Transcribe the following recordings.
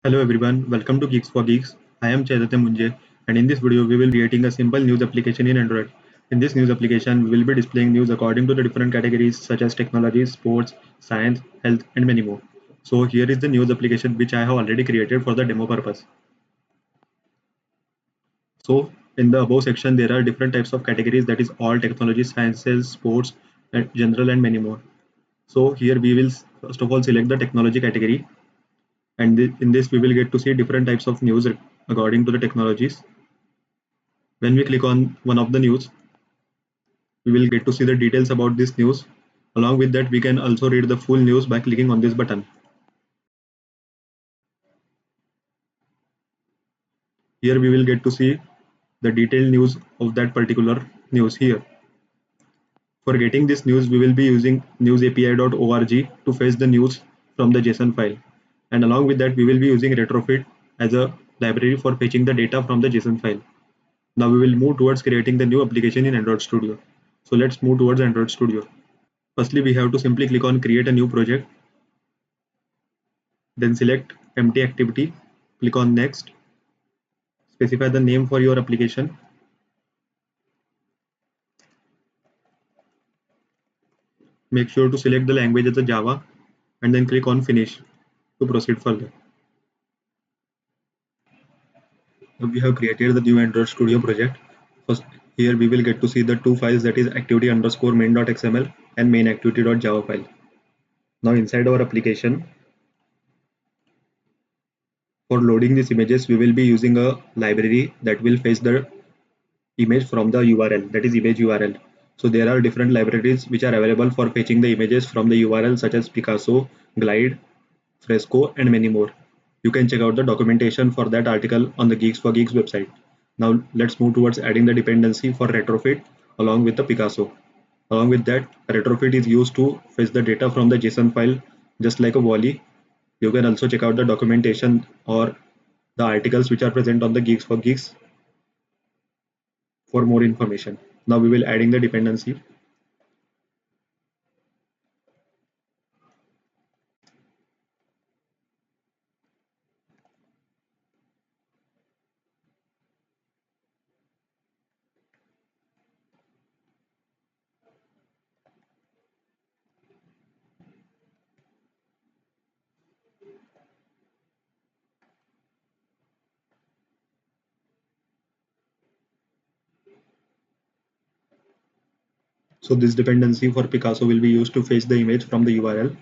Hello everyone, welcome to Geeks for Geeks. I am Chaitanya Munje, and in this video we will be creating a simple news application in Android. In this news application, we will be displaying news according to the different categories such as technology, sports, science, health and many more. So here is the news application which I have already created for the demo purpose. So in the above section there are different types of categories, that is all technology, sciences, sports, and general and many more. So here we will first of all select the technology category, and in this we will get to see different types of news according to the technologies. When we click on one of the news, we will get to see the details about this news. Along with that, we can also read the full news by clicking on this button. Here we will get to see the detailed news of that particular news here. For getting this news, we will be using newsapi.org to fetch the news from the JSON file. And along with that, we will be using Retrofit as a library for fetching the data from the JSON file. Now we will move towards creating the new application in Android Studio. So let's move towards Android Studio. Firstly, we have to simply click on create a new project, then select empty activity, click on next, specify the name for your application, make sure to select the language as a Java, and then click on finish to proceed further. Now we have created the new Android Studio project. First, here we will get to see the two files, that is activity underscore main.xml and main activity.java file. Now inside our application, for loading these images, we will be using a library that will fetch the image from the URL, that is image URL. So there are different libraries which are available for fetching the images from the URL such as Picasso, Glide, Fresco and many more. You can check out the documentation for that article on the Geeks for Geeks website. Now let's move towards adding the dependency for Retrofit along with the Picasso. Along with that, Retrofit is used to fetch the data from the JSON file just like a Wally. You can also check out the documentation or the articles which are present on the Geeks for Geeks for more information. Now we will adding the dependency. So this dependency for Picasso will be used to fetch the image from the URL.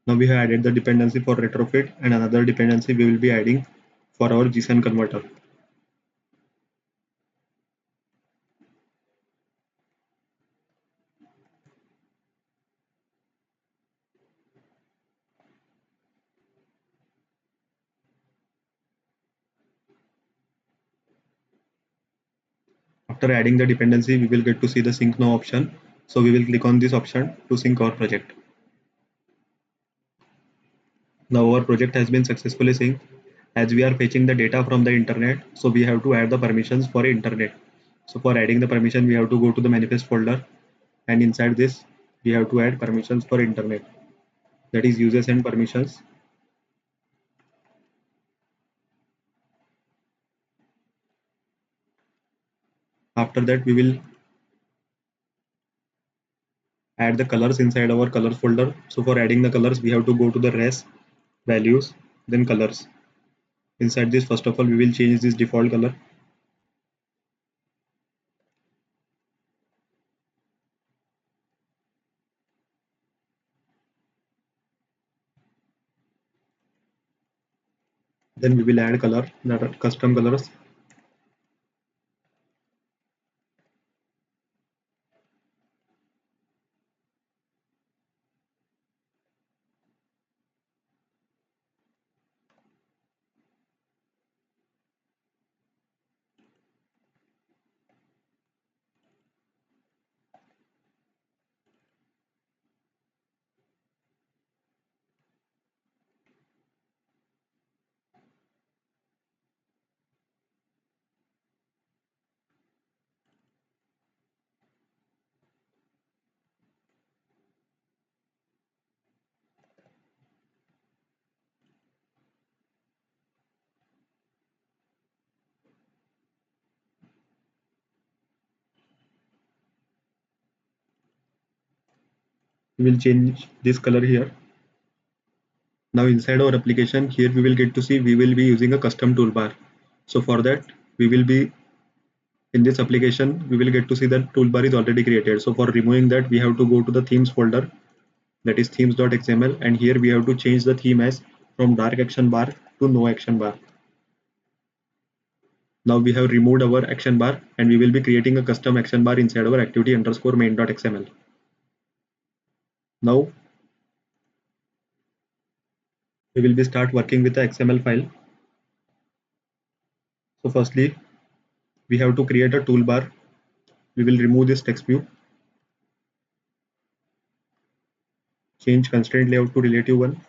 Now we have added the dependency for Retrofit, and another dependency we will be adding for our JSON converter. After adding the dependency, we will get to see the sync now option. So we will click on this option to sync our project. Now our project has been successfully synced. As we are fetching the data from the internet, so we have to add the permissions for internet. So for adding the permission, we have to go to the manifest folder, and inside this we have to add permissions for internet, that is users and permissions. After that, we will add the colors inside our colors folder. So for adding the colors, we have to go to the res, values, then colors. Inside this, first of all, we will change this default color. Then we will add color, that are custom colors. We will change this color here. Now inside our application, here we will get to see we will be using a custom toolbar. So for that, we will be in this application, we will get to see that toolbar is already created. So for removing that, we have to go to the themes folder, that is themes.xml, and here we have to change the theme as from dark action bar to no action bar. Now we have removed our action bar and we will be creating a custom action bar inside our activity underscore main.xml. Now we will be start working with the XML file. So firstly, we have to create a toolbar. We will remove this text view, change constraint layout to relative one.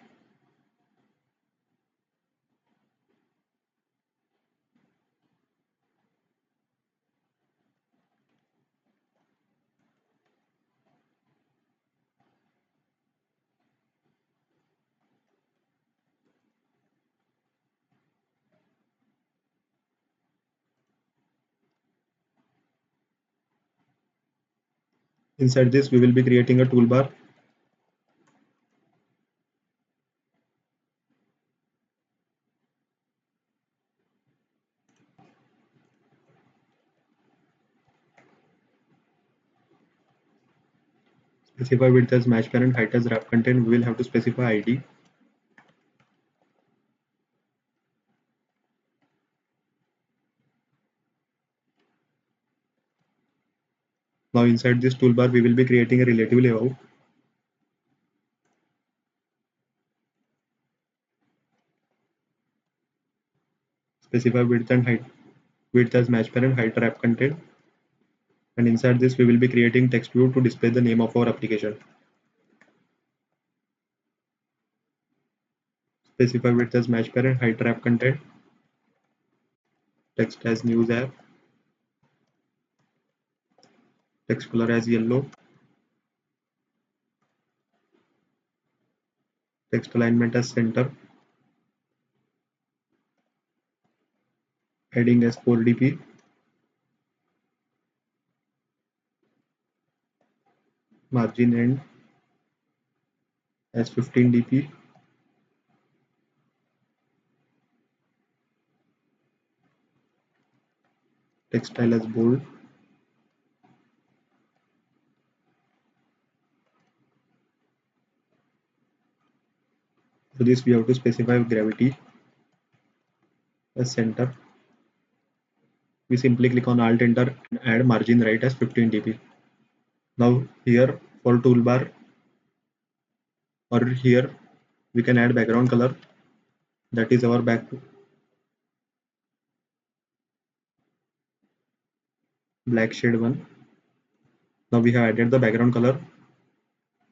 Inside this, we will be creating a toolbar. Specify width as match parent, height as wrap content. We will have to specify ID. Now inside this toolbar, we will be creating a relative layout. Specify width and height. Width as match parent, height wrap content. And inside this, we will be creating text view to display the name of our application. Specify width as match parent, height wrap content. Text as news app. Text color as yellow. Text alignment as center. Heading as 4dp. Margin end as 15dp. Text style as bold. For this, we have to specify gravity as center. We simply click on Alt Enter and add margin right as 15dp. Now here for toolbar, or here we can add background color, that is our black shade one. Now we have added the background color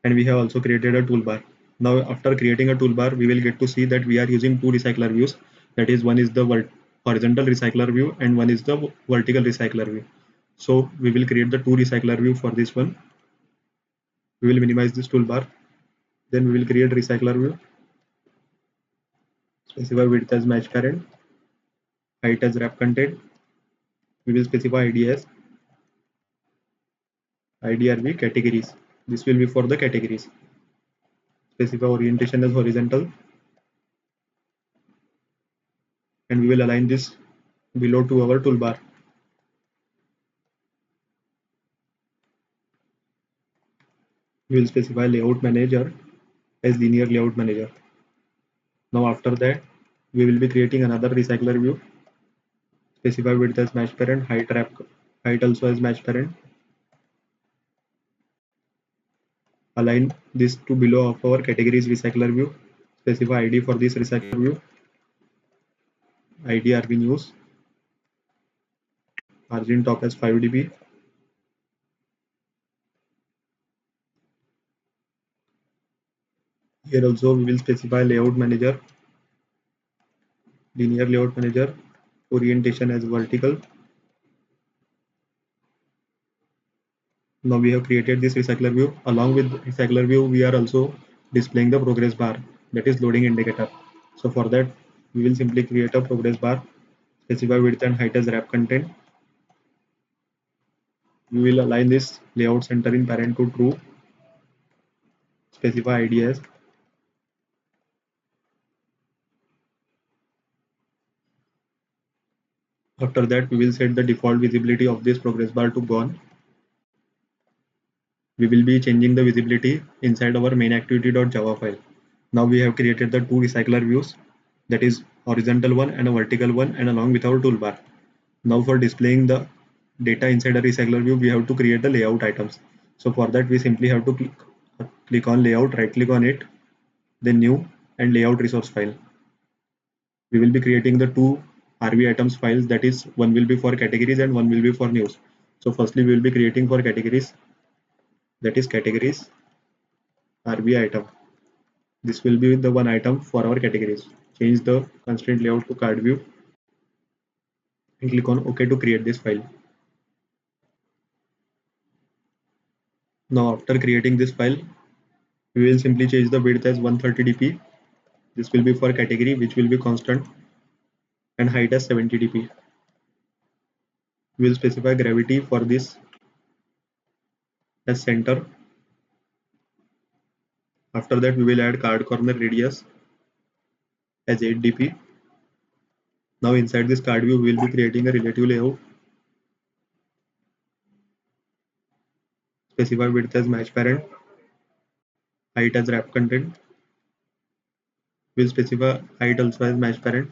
and we have also created a toolbar. Now after creating a toolbar, we will get to see that we are using two recycler views. That is, one is the horizontal recycler view and one is the vertical recycler view. So we will create the two recycler view for this one. We will minimize this toolbar. Then we will create recycler view. Specify width as match parent, height as wrap content. We will specify ID as IDRV categories. This will be for the categories. Specify orientation as horizontal, and we will align this below to our toolbar. We will specify layout manager as linear layout manager. Now after that, we will be creating another recycler view. Specify width as match parent, height also as match parent. Align this to below of our categories recycler view. Specify ID for this recycler view. ID RV news. Margin top as 5dp. Here also we will specify layout manager, linear layout manager, orientation as vertical. Now we have created this recycler view. Along with recycler view, we are also displaying the progress bar, that is loading indicator. So for that, we will simply create a progress bar. Specify width and height as wrap content. We will align this layout center in parent to true. specify ID as. After that, we will set the default visibility of this progress bar to gone. We will be changing the visibility inside our main activity.java file. Now we have created the two recycler views, that is horizontal one and a vertical one, and along with our toolbar. Now for displaying the data inside a recycler view, we have to create the layout items. So for that, we simply have to click on layout, right click on it, then new and layout resource file. We will be creating the two RV items files, that is one will be for categories and one will be for news. So firstly, we will be creating for categories, that is categories RV item. This will be the one item for our categories. Change the constraint layout to card view and click on OK to create this file. Now after creating this file, we will simply change the width as 130 dp. This will be for category, which will be constant, and height as 70 dp. We will specify gravity for this as center. After that, we will add card corner radius as 8 dp. Now inside this card view, we will be creating a relative layout. Specify width as match parent, height as wrap content. We will specify height also as match parent.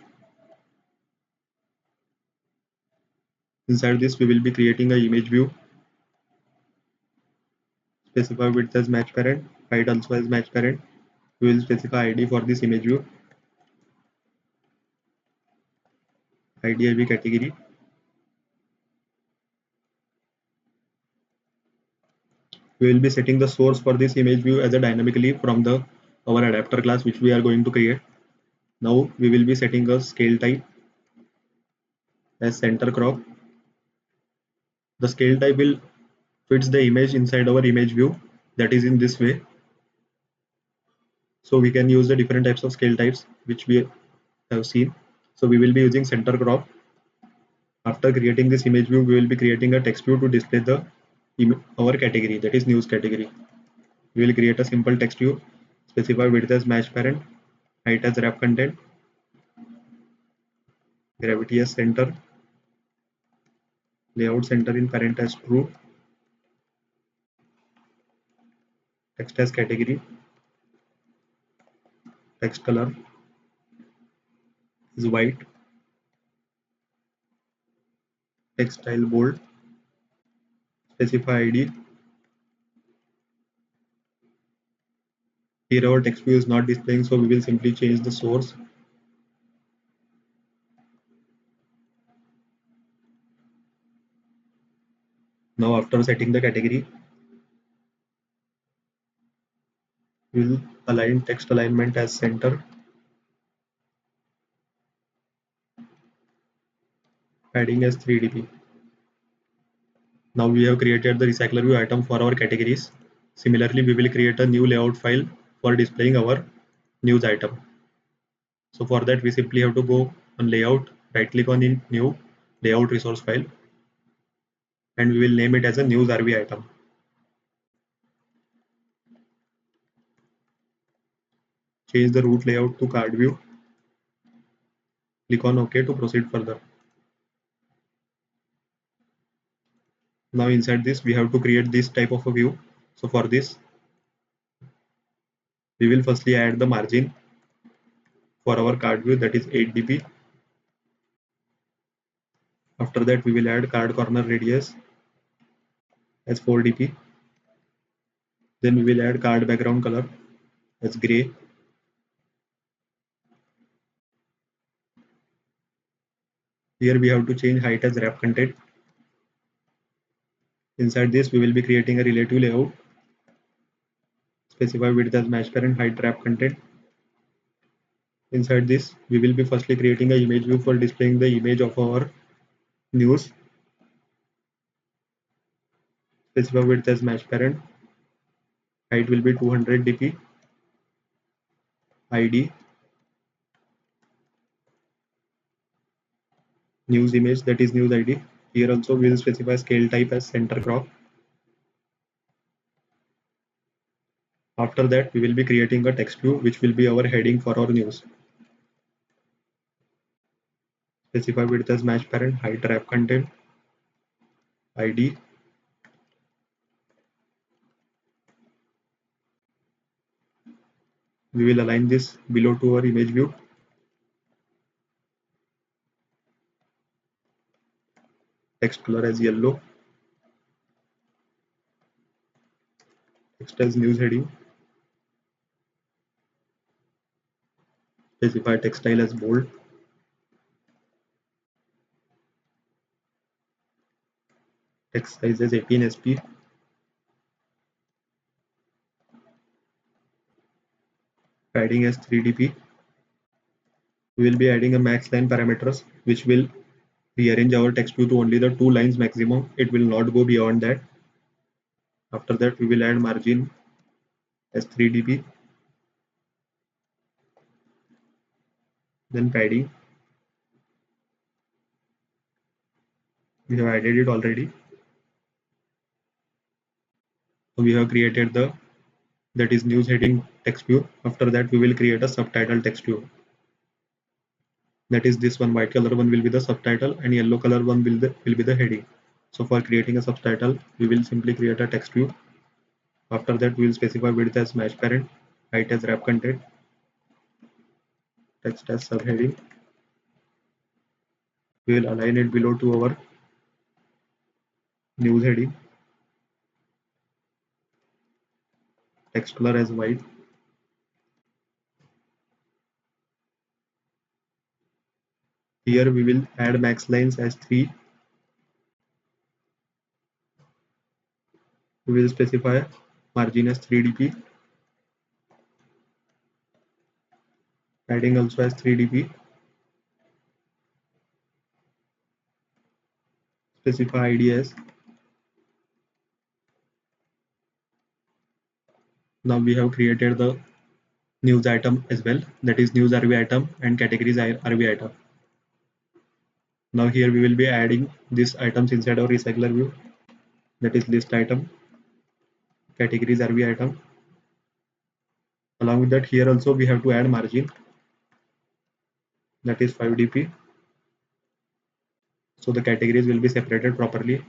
Inside this, we will be creating an image view. Specify width as match parent, height also as match parent. We will specify ID for this image view. ID IB category. We will be setting the source for this image view as a dynamically from the our adapter class, which we are going to create. Now we will be setting a scale type as center crop. The scale type will fits the image inside our image view, that is in this way. So we can use the different types of scale types which we have seen. So we will be using center crop. After creating this image view, we will be creating a text view to display the our category, that is news category. We will create a simple text view. Specify width as match parent, height as wrap content, gravity as center, layout center in parent as true, text as category, text color is white, text style bold, specify ID. Here our text view is not displaying, so we will simply change the source. Now after setting the category, we will align text alignment as center, padding as 3 dp. Now we have created the recycler view item for our categories. Similarly, we will create a new layout file for displaying our news item. So for that, we simply have to go on layout, right click on in new layout resource file, and we will name it as a news RV item. Change the root layout to card view. Click on OK to proceed further. Now inside this, we have to create this type of a view. So for this, we will firstly add the margin for our card view, that is 8 dp. After that, we will add card corner radius as 4 dp. Then we will add card background color as gray. Here we have to change height as wrap content. Inside this, we will be creating a relative layout. Specify width as match parent, height wrap content. Inside this, we will be firstly creating an image view for displaying the image of our news. Specify width as match parent, height will be 200 dp, ID news image, that is news ID. Here also we will specify scale type as center crop. After that, we will be creating a text view, which will be our heading for our news. Specify width as match parent, height wrap content, ID. We will align this below to our image view. Text color as yellow. Text as news heading. Specify text style as bold. Text size as 18 SP. Padding as 3 dp. We will be adding a max line parameters, which will rearrange our text view to only the 2 lines maximum. It will not go beyond that. After that, we will add margin as 3 dp. Then padding. We have added it already. So we have created the that is news heading text view. After that, we will create a subtitle text view. That is this one. White color one will be the subtitle and yellow color one will be the heading. So for creating a subtitle, we will simply create a text view. After that, we will specify width as match parent, height as wrap content, text as subheading. We will align it below to our news heading. Text color as white. Here we will add max lines as 3. We will specify margin as 3 dp. Padding also as 3 dp. Specify ID as. Now we have created the news item as well, that is news RV item and categories RV item. Now here we will be adding these items inside our recycler view, that is list item, categories RV item. Along with that, here also we have to add margin, that is 5 dp, so the categories will be separated properly.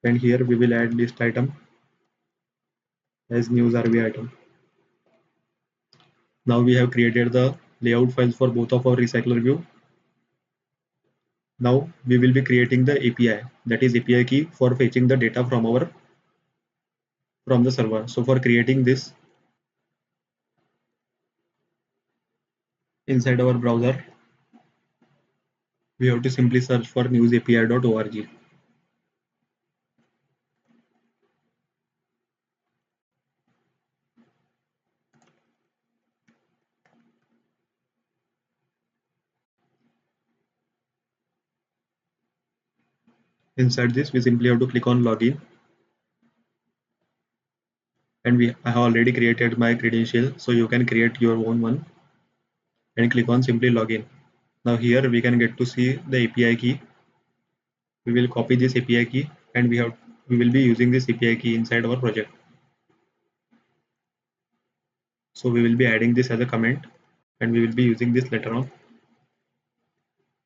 And here we will add list item as news RV item. Now we have created the layout files for both of our recycler view. Now we will be creating the API, that is API key for fetching the data from the server. So for creating this, inside our browser, we have to simply search for newsapi.org. Inside this, we simply have to click on login, and I have already created my credential, so you can create your own one and click on simply login. Now here we can get to see the API key. We will copy this API key and we will be using this API key inside our project. So we will be adding this as a comment and we will be using this later on.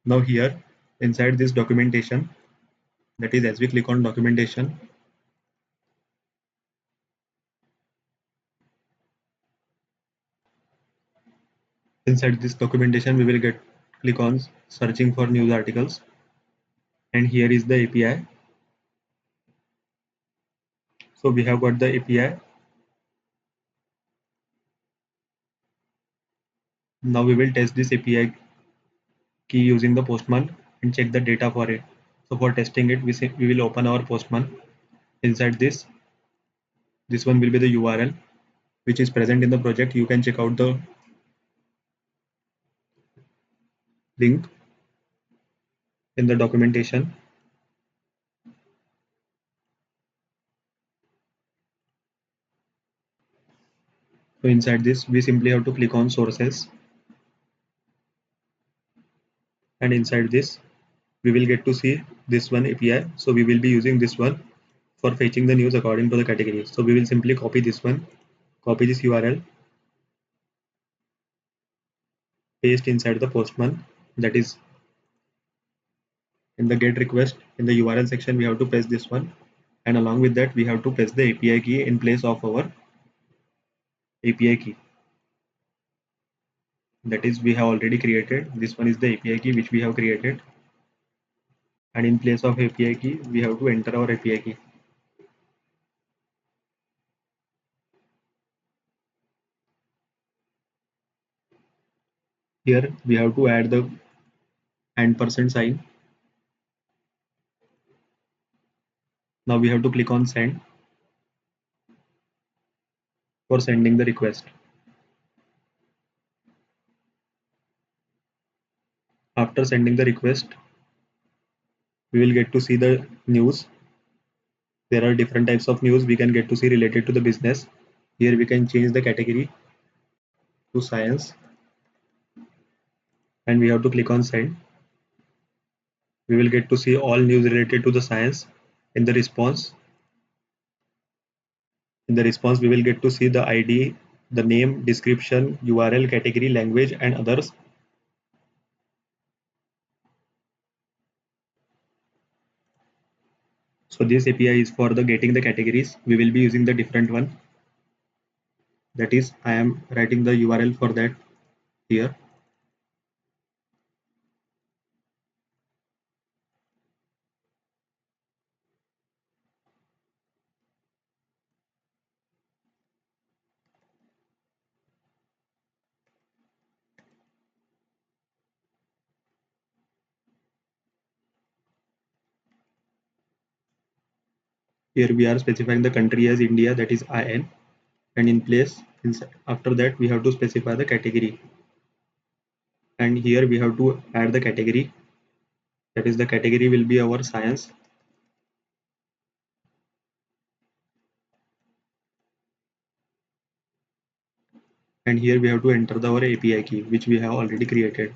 Now here inside this documentation, that is as we click on documentation, inside this documentation we will click on searching for news articles, and here is the API. So we have got the API. Now we will test this API key using the Postman and check the data for it. So for testing it, we will open our Postman. Inside this one will be the URL which is present in the project. You can check out the link in the documentation. So inside this, we simply have to click on sources, and inside this we will get to see this one API. So we will be using this one for fetching the news according to the category. So we will simply copy this one, copy this URL, paste inside the Postman, that is in the get request. In the URL section we have to paste this one, and along with that we have to paste the API key in place of our API key, that is we have already created. This one is the API key which we have created, and in place of API key we have to enter our API key. Here we have to add the and % sign. Now we have to click on send for sending the request. After sending the request, we will get to see the news. There are different types of news we can get to see related to the business. Here we can change the category to science, and we have to click on send. We will get to see all news related to the science. In the response, we will get to see the ID, the name, description, URL, category, language, and others. So this API is for the getting the categories. We will be using the different one. That is, I am writing the URL for that here. Here we are specifying the country as India, that is IN, and in place after that we have to specify the category, and here we have to add the category, that is the category will be our science. And here we have to enter our API key which we have already created.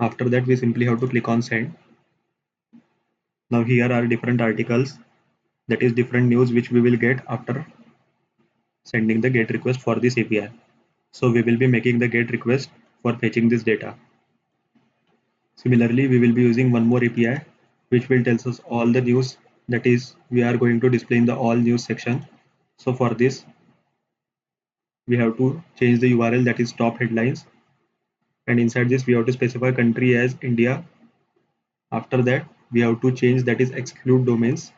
After that we simply have to click on send. Now here are different articles, that is different news which we will get after sending the GET request for this API. So we will be making the GET request for fetching this data. Similarly, we will be using one more API which will tell us all the news, that is we are going to display in the all news section. So for this we have to change the URL, that is top headlines, and inside this we have to specify country as India. After that we have to change, that is exclude domains.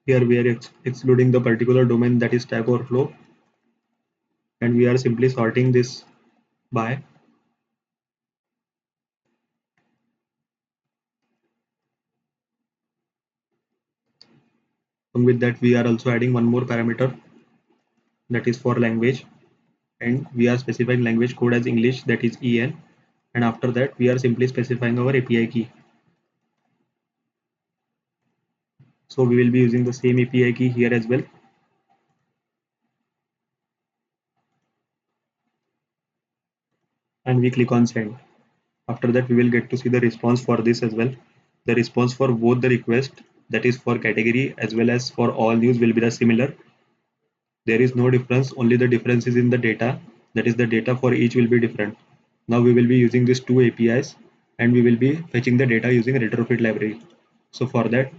Here we are excluding the particular domain, that is Stack Overflow, and we are simply sorting this by. Along with that we are also adding one more parameter, that is for language, and we are specifying language code as English, that is EN, and after that we are simply specifying our API key. So we will be using the same API key here as well. And we click on send. After that we will get to see the response for this as well. The response for both the request, that is for category as well as for all news, will be the similar. There is no difference, only the difference is in the data, that is the data for each will be different. Now we will be using these two APIs and we will be fetching the data using retrofit library. So for that,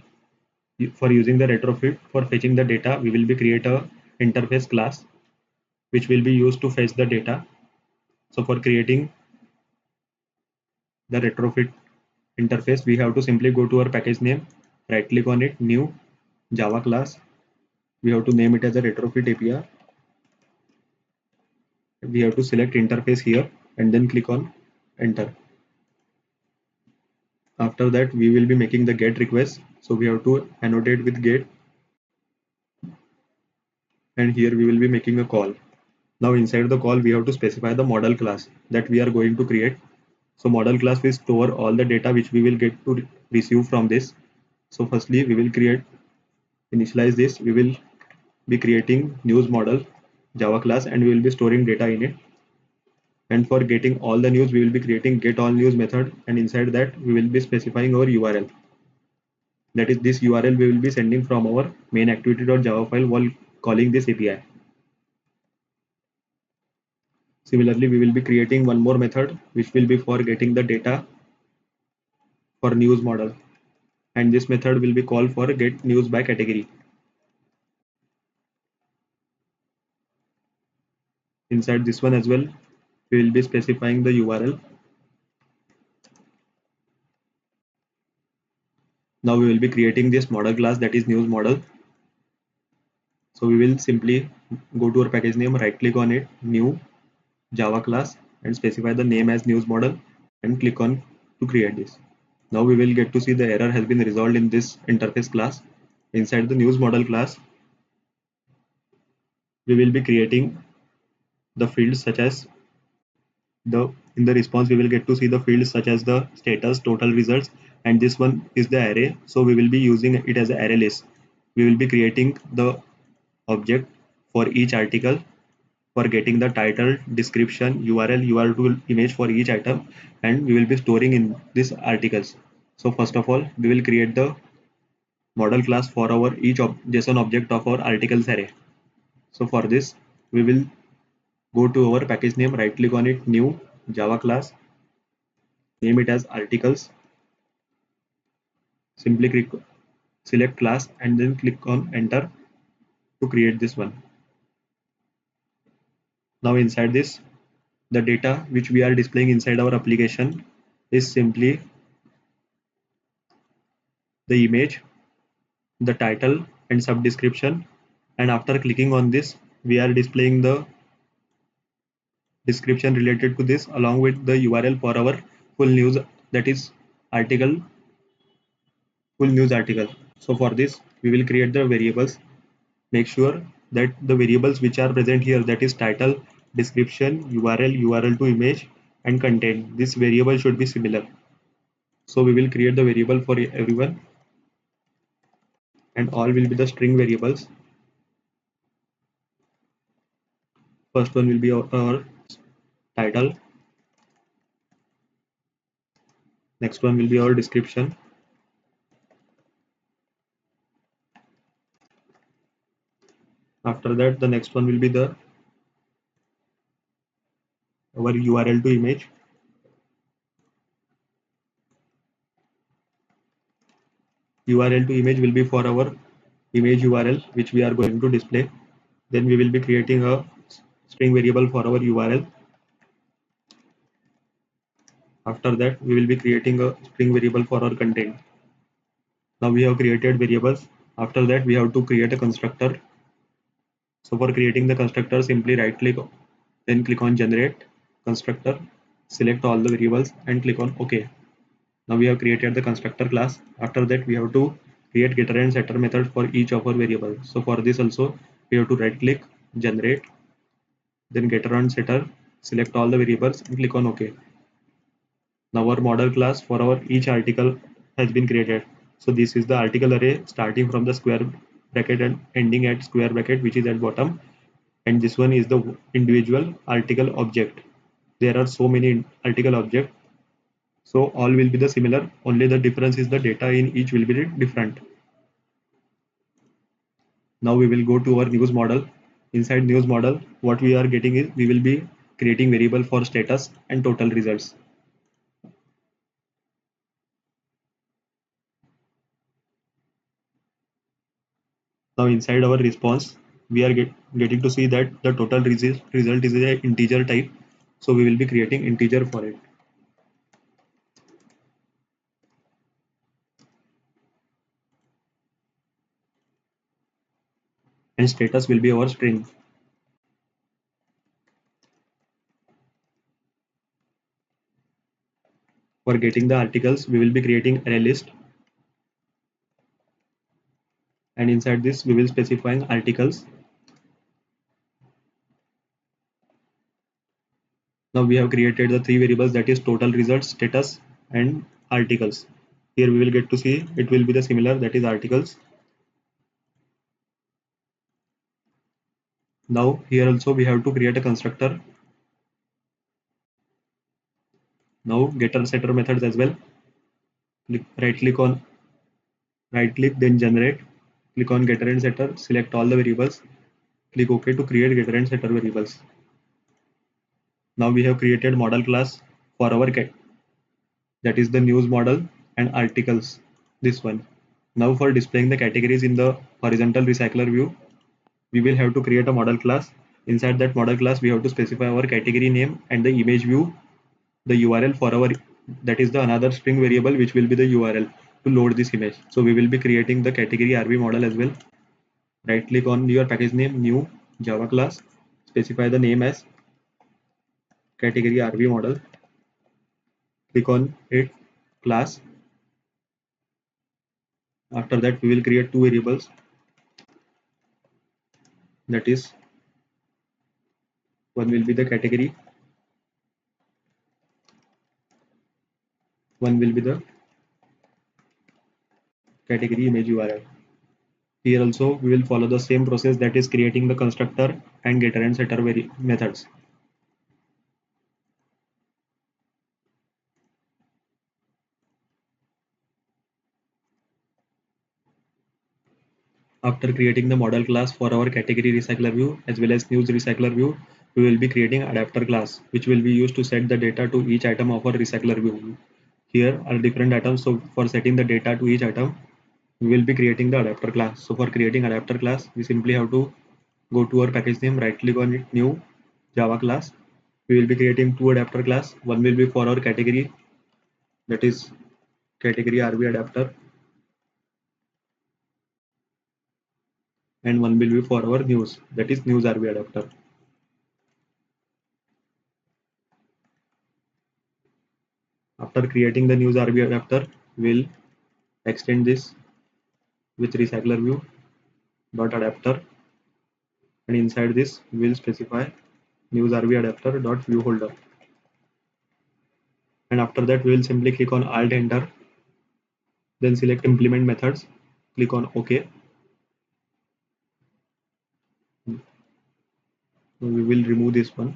for using the retrofit for fetching the data, we will be create a interface class which will be used to fetch the data. So for creating the retrofit interface, we have to simply go to our package name, right click on it, new Java class. We have to name it as a retrofit API. We have to select interface here and then click on enter. After that we will be making the GET request, so we have to annotate with GET, and here we will be making a call. Now inside the call we have to specify the model class that we are going to create. So model class will store all the data which we will get to receive from this. So firstly we will create initialize this, we will be creating news model Java class and we will be storing data in it. And for getting all the news, we will be creating get all news method, and inside that we will be specifying our URL. That is, this URL we will be sending from our main activity.java file while calling this API. Similarly, we will be creating one more method which will be for getting the data for news model, and this method will be called for get news by category. Inside this one as well, we will be specifying the URL. Now we will be creating this model class, that is news model. So we will simply go to our package name, right click on it, new Java class, and specify the name as news model and click on to create this. Now we will get to see the error has been resolved in this interface class. Inside the news model class, we will be creating the fields such as the in the response we will get to see the fields such as the status, total results, and this one is the array, so we will be using it as an array list. We will be creating the object for each article for getting the title, description, URL, URL image for each item, and we will be storing in these articles. So first of all, we will create the model class for our each JSON object of our articles array. So for this, we will go to our package name, right click on it, new Java class, name it as articles, simply click select class and then click on enter to create this one. Now inside this, the data which we are displaying inside our application is simply the image, the title and sub description, and after clicking on this we are displaying the description related to this along with the URL for our full news, that is article, full news article. So for this we will create the variables. Make sure that the variables which are present here, that is title, description, URL, URL to image and content, this variable should be similar. So we will create the variable for everyone and all will be the string variables. First one will be our title, next one will be our description, after that the next one will be the our URL to image, URL to image will be for our image URL which we are going to display. Then we will be creating a string variable for our URL. After that we will be creating a string variable for our content. Now we have created variables. After that we have to create a constructor. So for creating the constructor, simply right click, then click on generate constructor, select all the variables and click on OK. Now we have created the constructor class. After that we have to create getter and setter method for each of our variables. So for this also we have to right click, generate, then getter and setter, select all the variables and click on OK. Now our model class for our each article has been created. So this is the article array starting from the square bracket and ending at square bracket which is at bottom, and this one is the individual article object. There are so many article objects, so all will be the similar, only the difference is the data in each will be different. Now we will go to our news model. Inside news model, what we are getting is we will be creating variable for status and total results. Now inside our response, we are getting to see that the total result is an integer type. So we will be creating integer for it. And status will be our string. For getting the articles, we will be creating array list. And inside this, we will specifying articles. Now we have created the three variables, that is total results, status and articles. Here we will get to see it will be the similar, that is articles. Now here also we have to create a constructor. Now getter setter methods as well. Right click, then generate. Click on getter and setter, select all the variables. Click OK to create getter and setter variables. Now we have created model class for our cat, that is the news model and articles, this one. Now for displaying the categories in the horizontal recycler view, we will have to create a model class. Inside that model class, we have to specify our category name and the image view, the URL for our, that is the another string variable which will be the URL to load this image. So we will be creating the category RV model as well. Right click on your package name, new Java class, specify the name as category RV model. Click on it, class. After that, we will create two variables, that is one will be the category, one will be the category image URL. Here also we will follow the same process, that is creating the constructor and getter and setter methods. After creating the model class for our category recycler view as well as news recycler view, we will be creating adapter class which will be used to set the data to each item of our recycler view. Here are different items, so for setting the data to each item, we will be creating the adapter class. So for creating adapter class, we simply have to go to our package name, right click on it, new Java class. We will be creating two adapter class. One will be for our category, that is category RV adapter, and one will be for our news, that is news RV adapter. After creating the news RV adapter, we'll extend this with recycler view dot adapter, and inside this we'll specify news RV adapter dot view holder. And after that, we will simply click on Alt Enter, then select implement methods, click on OK. We will remove this one.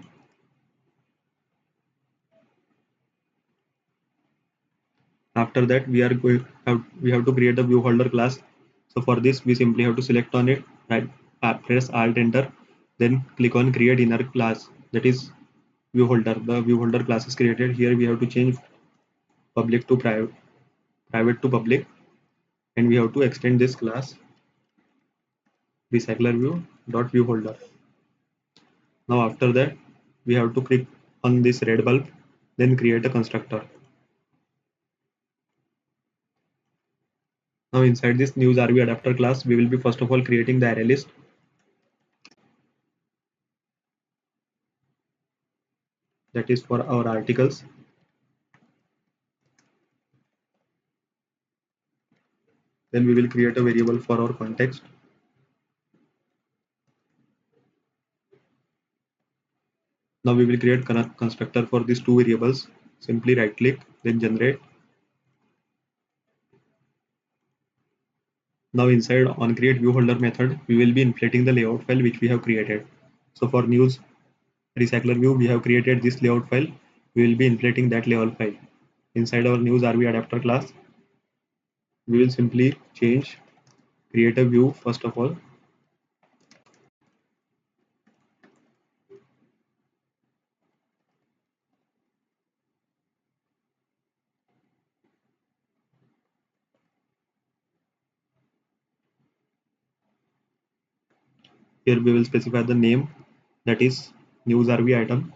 After that, we have to create a view holder class. So for this, we simply have to select on it, right, press Alt Enter, then click on create inner class, that is view holder. The view holder class is created. Here we have to change public to private, private to public, and we have to extend this class recycler view dot view holder. Now after that, we have to click on this red bulb, then create a constructor. Now inside this news RV adapter class, we will be first of all creating the array list, that is for our articles. Then we will create a variable for our context. Now we will create constructor for these two variables. Simply right click, then generate. Now inside on create view holder method, we will be inflating the layout file which we have created. So for news recycler view, we have created this layout file. We will be inflating that layout file. Inside our news RV adapter class, we will simply change, create a view first of all. Here we will specify the name, that is news RV item,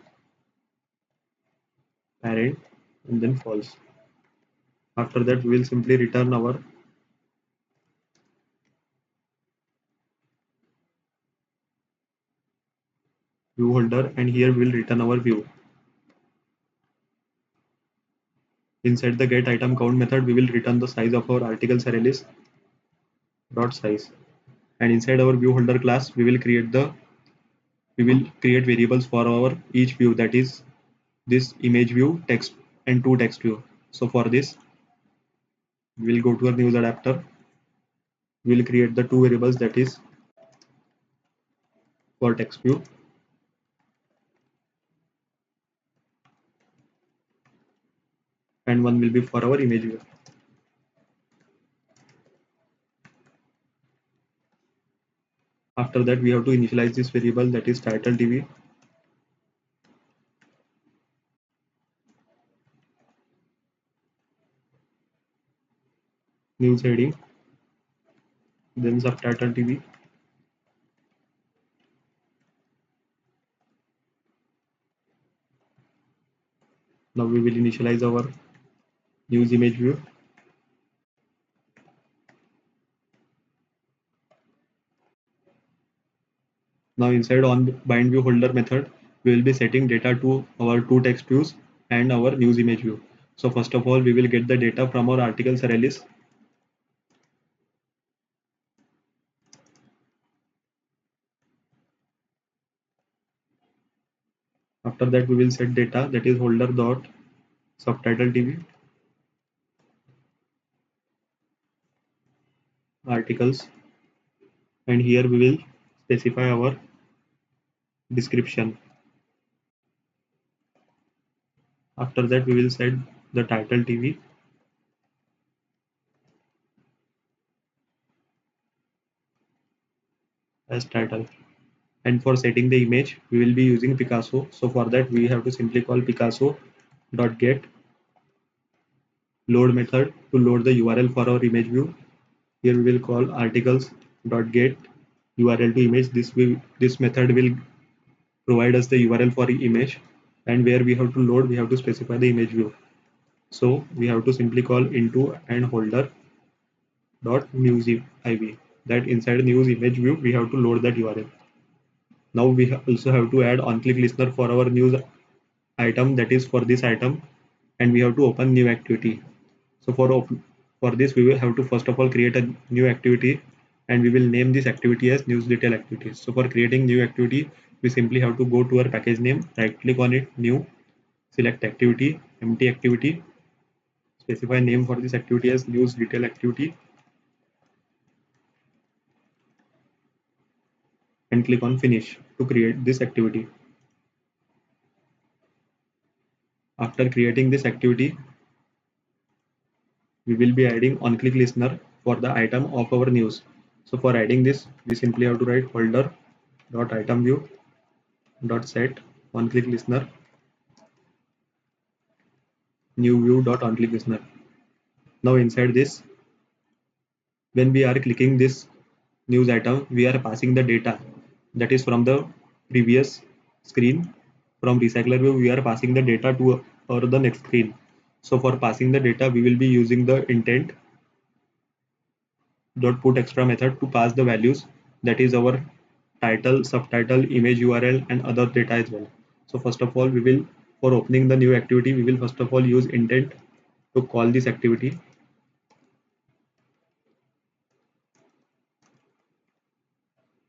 parent, and then false. After that, we will simply return our view holder, and here we will return our view. Inside the get item count method, we will return the size of our articles array list dot size. And inside our view holder class, we will create variables for our each view, that is this image view, text, and two text view. So for this, we will go to our news adapter. We will create the two variables, that is for text view, and one will be for our image view. After that, we have to initialize this variable, that is title TV. News heading, then subtitle TV. Now we will initialize our news image view. Now inside on bind view holder method, we will be setting data to our two text views and our news image view. So first of all, we will get the data from our articles array list. After that, we will set data, that is holder dot subtitle TV articles, and here we will specify our description. After that, we will set the title TV as title. And for setting the image, we will be using Picasso. So for that, we have to simply call Picasso dot get load method to load the URL for our image view. Here we will call articles dot get URL to image. This method will provide us the URL for image, and where we have to load, we have to specify the image view. So we have to simply call into and holder dot news iv, that inside news image view we have to load that URL. Now we also have to add on click listener for our news item, that is for this item, and we have to open new activity. So for this, we will have to first of all create a new activity, and we will name this activity as news detail activities. So for creating new activity, we simply have to go to our package name, right click on it, new, select activity, empty activity, specify name for this activity as news detail activity, and click on finish to create this activity. After creating this activity, we will be adding on click listener for the item of our news. So for adding this, we simply have to write holder dot item view dot set on click listener new view dot on click listener. Now inside this, when we are clicking this news item, we are passing the data, that is from the previous screen. From recycler view, we are passing the data to or the next screen. So for passing the data, we will be using the intent dot put extra method to pass the values, that is our title, subtitle, image URL, and other data as well. So first of all, we will, for opening the new activity, we will first of all use intent to call this activity.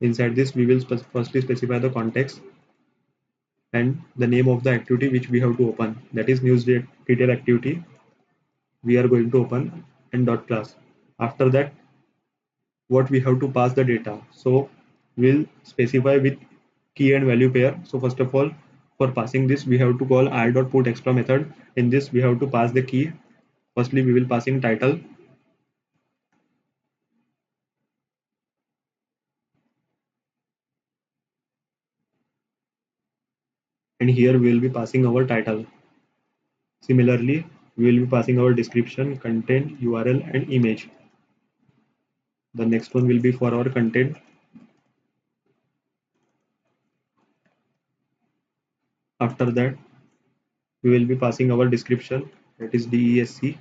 Inside this, we will firstly specify the context and the name of the activity which we have to open, that is news detail activity we are going to open, and dot class. After that, what we have to pass the data, so we'll specify with key and value pair. So first of all, for passing this, we have to call r.put extra method. In this, we have to pass the key. Firstly, we will passing title, and here we will be passing our title. Similarly, we will be passing our description, content, URL, and image. The next one will be for our content. After that, we will be passing our description, that is DESC,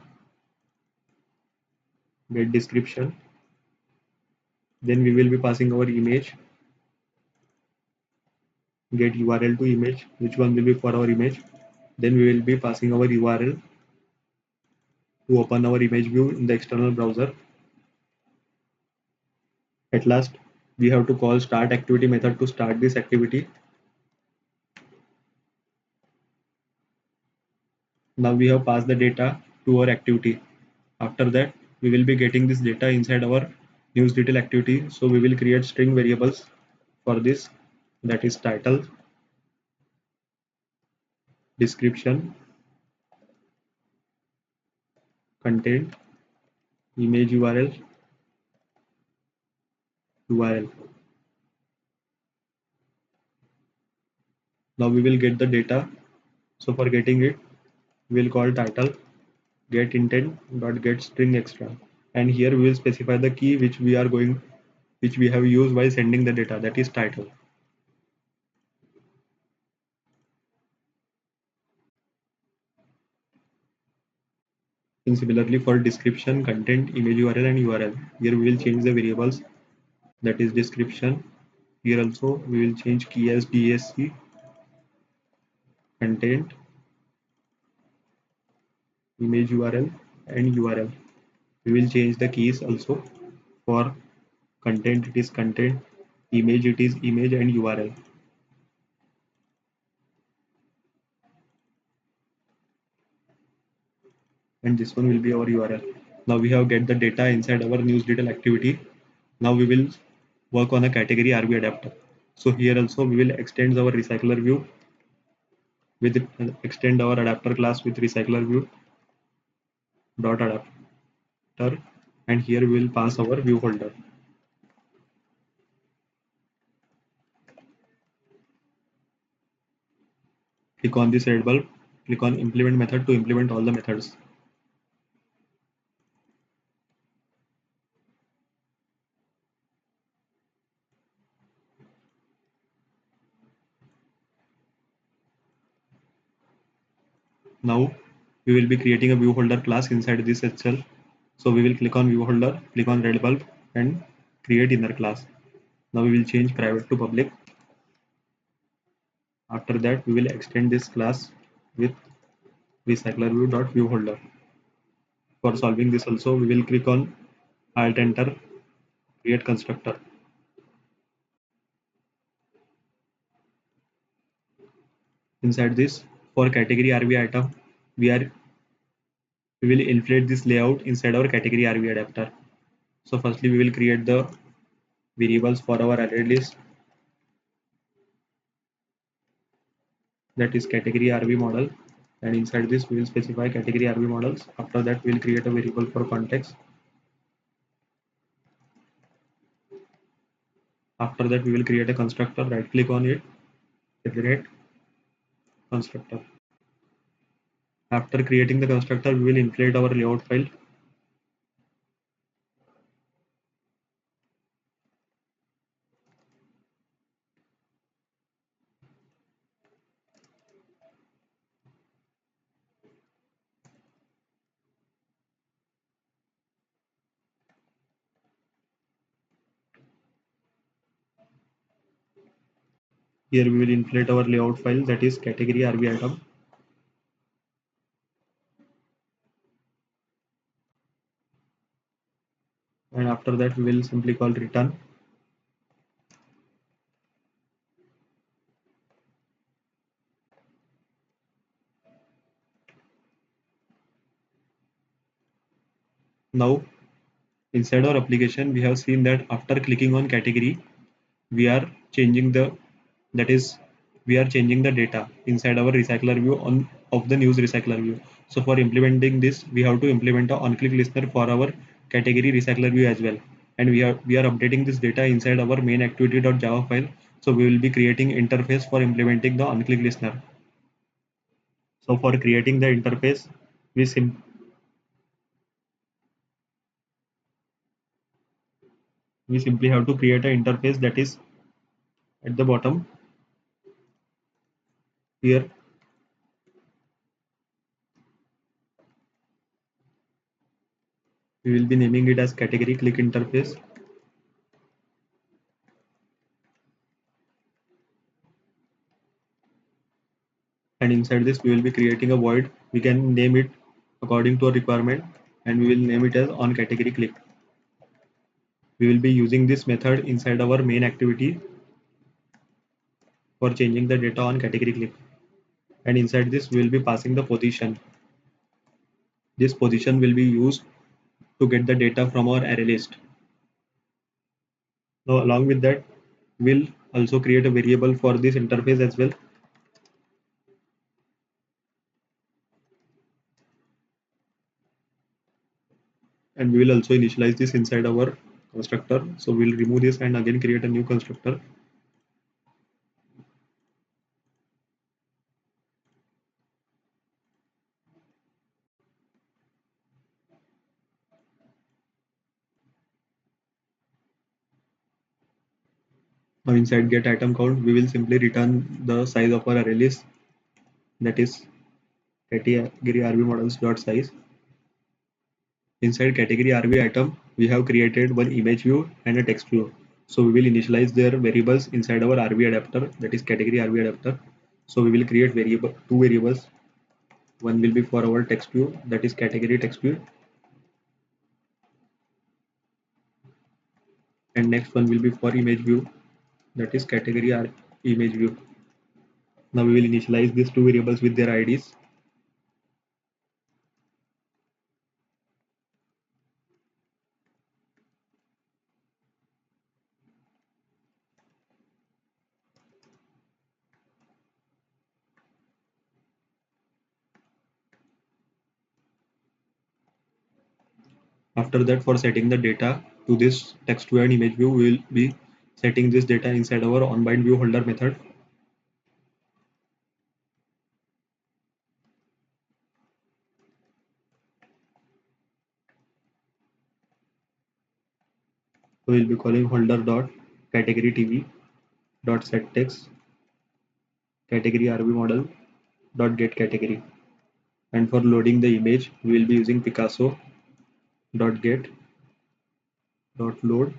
get description. Then we will be passing our image, get URL to image, which one will be for our image. Then we will be passing our URL to open our image view in the external browser. At last, we have to call start activity method to start this activity. Now we have passed the data to our activity. After that, we will be getting this data inside our news detail activity. So we will create string variables for this. that is title, description, content, image URL, URL. Now we will get the data. So for getting it, we will call title get intent dot get string extra, and here we will specify the key which we have used while sending the data, that is title. And similarly for description, content, image URL and URL, here we will change the variables, that is description. Here also we will change key as DSC, content, image URL and URL. We will change the keys also. For content it is content, image it is image and URL. And this one will be our URL. Now we have get the data inside our news detail activity. Now we will work on a category RV adapter. So here also we will extend our recycler view with extend our adapter class with recycler view dot adapter, and here we will pass our view holder. Click on this red bulb, click on implement method to implement all the methods. Now we will be creating a view holder class inside this Excel. So we will click on view holder, click on red bulb and create inner class. Now we will change private to public. After that we will extend this class with recycler view dot view holder. For solving this also we will click on alt enter, create constructor. Inside this, for category RV item, we will inflate this layout inside our category RV adapter. So firstly we will create the variables for our array list, that is category RV model, and inside this we will specify category RV models. After that we will create a variable for context. After that we will create a constructor, right click on it, generate constructor. After creating the constructor we will inflate our layout file. Here we will inflate our layout file, that is category RV item. And after that we will simply call return. Now inside our application we have seen that after clicking on category we are changing the, that is we are changing the data inside our recycler view on of the news recycler view. So for implementing this we have to implement a on click listener for our category recycler view as well, and we are updating this data inside our main activity.java file. So we will be creating interface for implementing the on click listener. So for creating the interface we sim we simply have to create an interface, that is at the bottom here we will be naming it as category click interface. And inside this we will be creating a void, we can name it according to a requirement, and we will name it as on category click. We will be using this method inside our main activity for changing the data on category click, and inside this we will be passing the position. This position will be used to get the data from our array list. Now along with that we'll also create a variable for this interface as well. And we will also initialize this inside our constructor. So we'll remove this and again create a new constructor. Now inside get item count, we will simply return the size of our array list, that is category RV models dot size. Inside category RV item, we have created one image view and a text view. So we will initialize their variables inside our RV adapter, that is category RV adapter. So we will create two variables. One will be for our text view, that is category text view, and next one will be for image view, that is category image view. Now we will initialize these two variables with their IDs. After that, for setting the data to this text view and image view, we will be setting this data inside our onBind view holder method. So we will be calling holder dot category TV dot set text category RV model dot get category. And for loading the image, we will be using Picasso dot get dot load.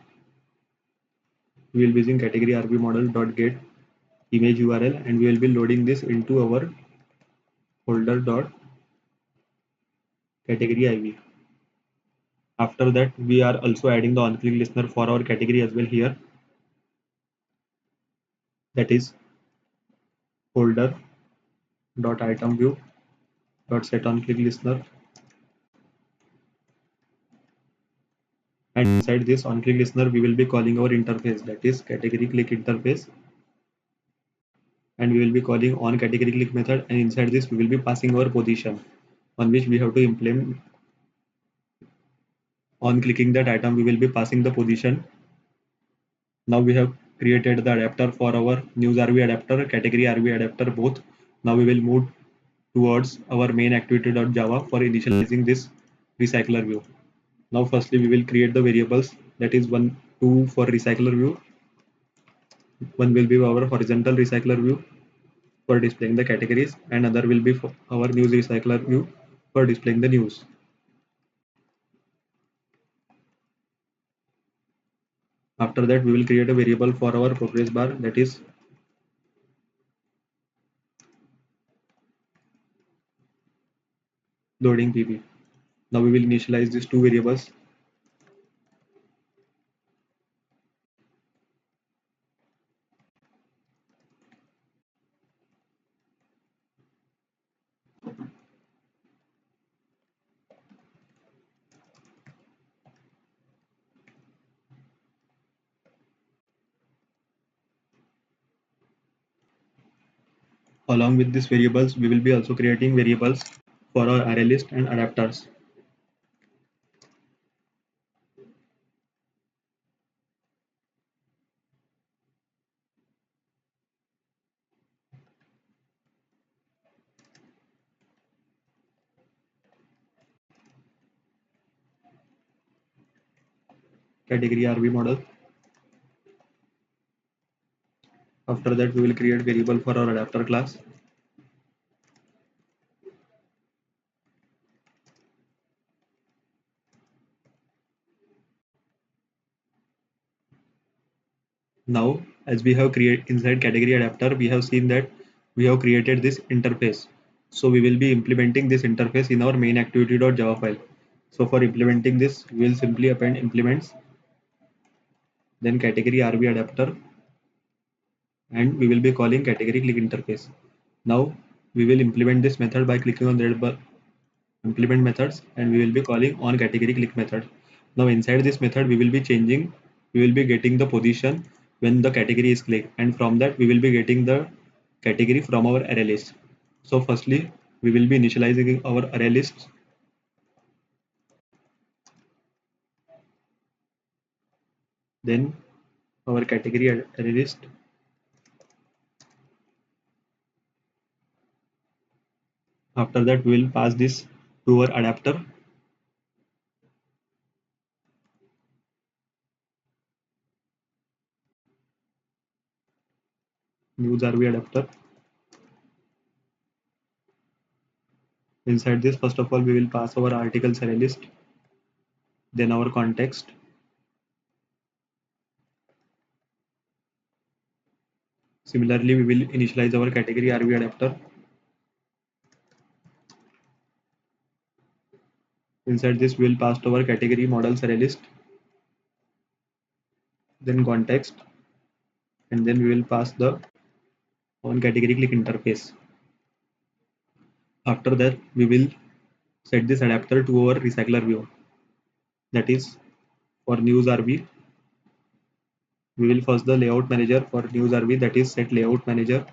We will be using category RV model dot get image URL, and we will be loading this into our holder dot category IV. After that, we are also adding the on-click listener for our category as well here. That is holder dot item view dot set on-click listener. And inside this on-click listener, we will be calling our interface, that is category click interface. And we will be calling on category click method. And inside this, we will be passing our position on which we have to implement. On clicking that item, we will be passing the position. Now we have created the adapter for our news RV adapter, category RV adapter both. Now we will move towards our main activity.java for initializing this recycler view. Now firstly we will create the variables, that is two for recycler view. One will be our horizontal recycler view for displaying the categories, and other will be for our news recycler view for displaying the news. After that, we will create a variable for our progress bar, that is loading PB. Now we will initialize these two variables. Along with these variables, we will be also creating variables for our array list and adapters. Category RV model. After that, we will create variable for our adapter class. Now, as we have created inside category adapter, we have seen that we have created this interface. So we will be implementing this interface in our main activity.java file. So for implementing this, we will simply append implements, then category RV adapter, and we will be calling category click interface. Now we will implement this method by clicking on the implement methods, and we will be calling on category click method. Now inside this method, we will be getting the position when the category is clicked, and from that we will be getting the category from our array list. So firstly, we will be initializing our array list. Then our category array list. After that, we will pass this to our adapter. News RV adapter. Inside this, first of all, we will pass our articles array list, then our context. Similarly, we will initialize our category RV adapter. Inside this, we will pass to our category models array list, then context, and then we will pass the on category click interface. After that, we will set this adapter to our recycler view. That is for news RV. We will first the layout manager for news RV, that is set layout manager.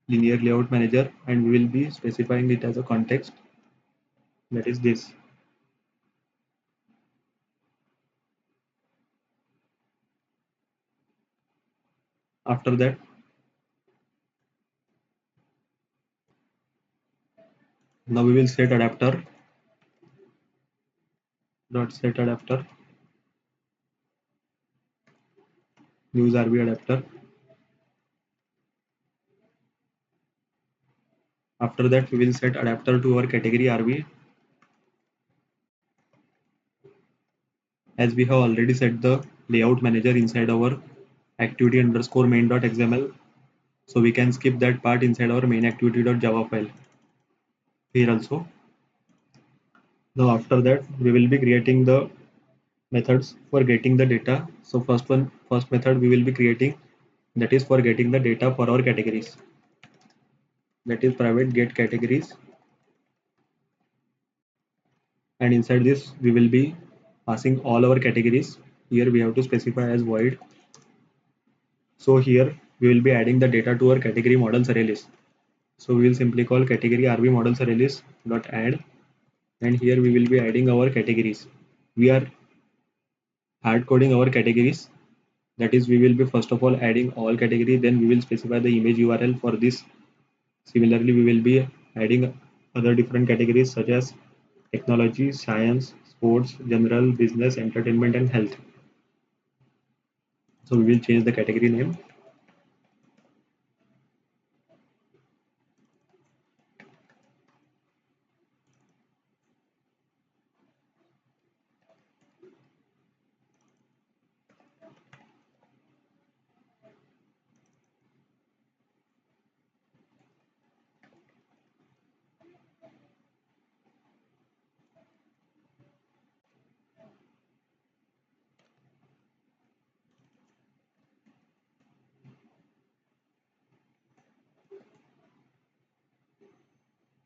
Linear layout manager, and we will be specifying it as a context, that is this. After that, now we will set adapter dot set adapter news RV adapter. After that, we will set adapter to our category RV. As we have already set the layout manager inside our activity underscore main.xml, so we can skip that part inside our main activity.java file here also. Now after that, we will be creating the methods for getting the data. So first method we will be creating, that is for getting the data for our categories, that is private get categories. And inside this we will be passing all our categories. Here we have to specify as void. So here we will be adding the data to our category models array list. So we will simply call category RV models array list dot add, and here we will be adding our categories. We are hard coding our categories, that is we will be first of all adding all categories, then we will specify the image URL for this. Similarly, we will be adding other different categories such as technology, science, sports, general, business, entertainment, and health. So we will change the category name.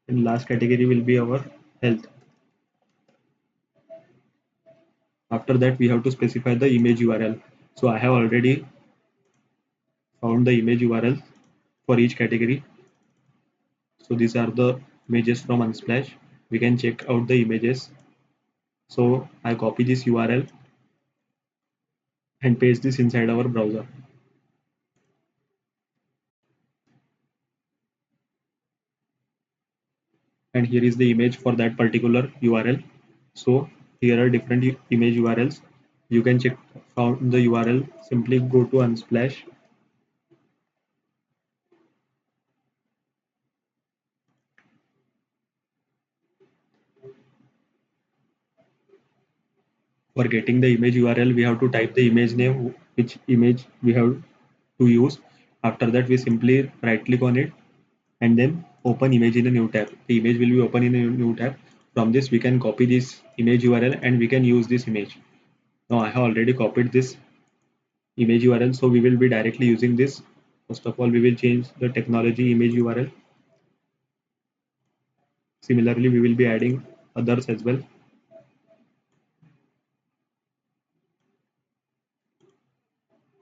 And last category will be our health. After that, we have to specify the image URL. So I have already found the image URL for each category. So these are the images from Unsplash. We can check out the images. So I copy this URL and paste this inside our browser. And here is the image for that particular URL. So here are different image URLs. You can check found the URL. Simply go to Unsplash. For getting the image URL, we have to type the image name, which image we have to use. After that, we simply right click on it and then open image in a new tab. The image will be open in a new tab. From this, we can copy this image URL and we can use this image. Now I have already copied this image URL, so we will be directly using this. First of all, we will change the technology image URL. Similarly, we will be adding others as well.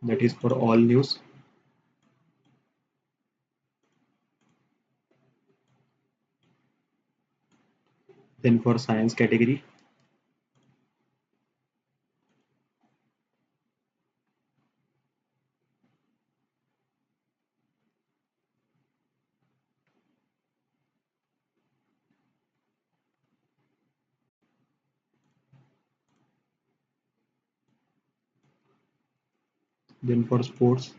that is for all news. Then for science category, then for sports,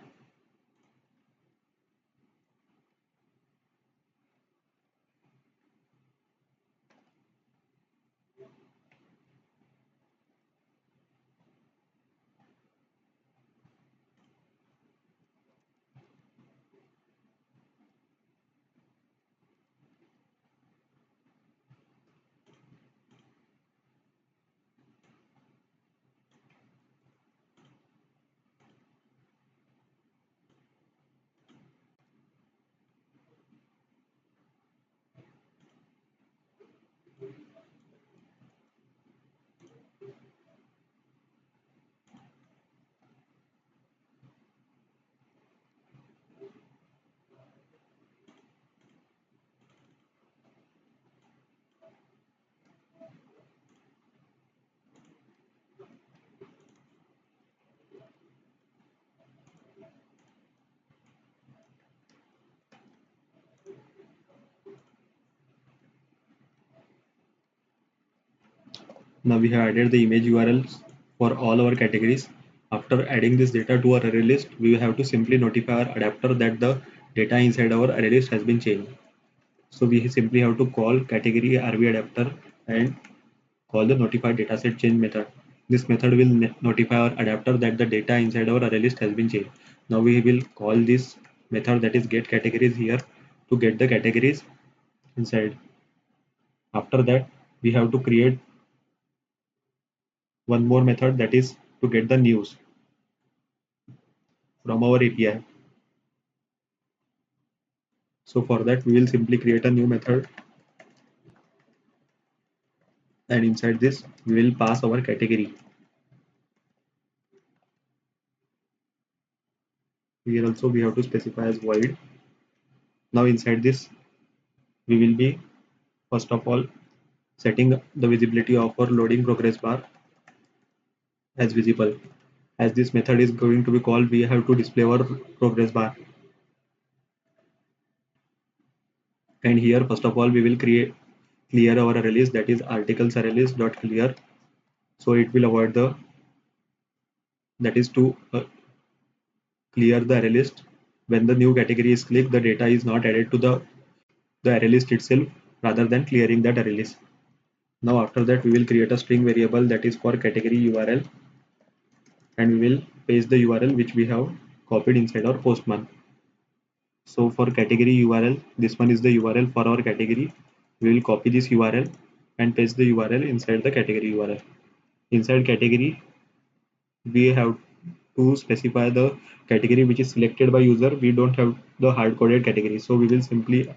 now we have added the image URLs for all our categories. After adding this data to our array list, we have to simply notify our adapter that the data inside our array list has been changed. So we simply have to call category RV adapter and call the notify dataset change method. This method will notify our adapter that the data inside our array list has been changed. Now we will call this method, that is get categories, here to get the categories inside. After that, we have to create one more method, that is to get the news from our API. So for that, we will simply create a new method, and inside this we will pass our category. Here also we have to specify as void. Now inside this we will be first of all setting the visibility of our loading progress bar as visible. As this method is going to be called, we have to display our progress bar. And here first of all we will clear our array list, that is articles array list dot clear. So it will avoid the, that is to clear the array list. When the new category is clicked, the data is not added to the array list itself, rather than clearing that array list. Now after that we will create a string variable, that is for category URL, and we will paste the URL which we have copied inside our Postman. So for category URL, this one is the URL for our category. We will copy this URL and paste the URL inside the category URL. Inside category, we have to specify the category which is selected by user. We don't have the hard coded category, so we will simply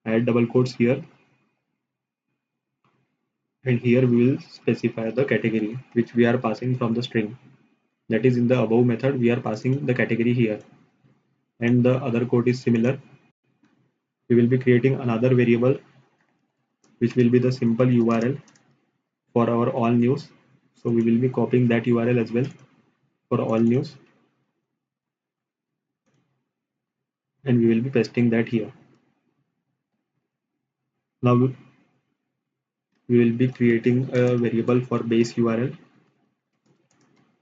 add double quotes here, and here we will specify the category which we are passing from the string. That is, in the above method we are passing the category here, and the other code is similar. We will be creating another variable which will be the simple URL for our all news. So we will be copying that URL as well for all news, and we will be pasting that here. Now we will be creating a variable for base URL,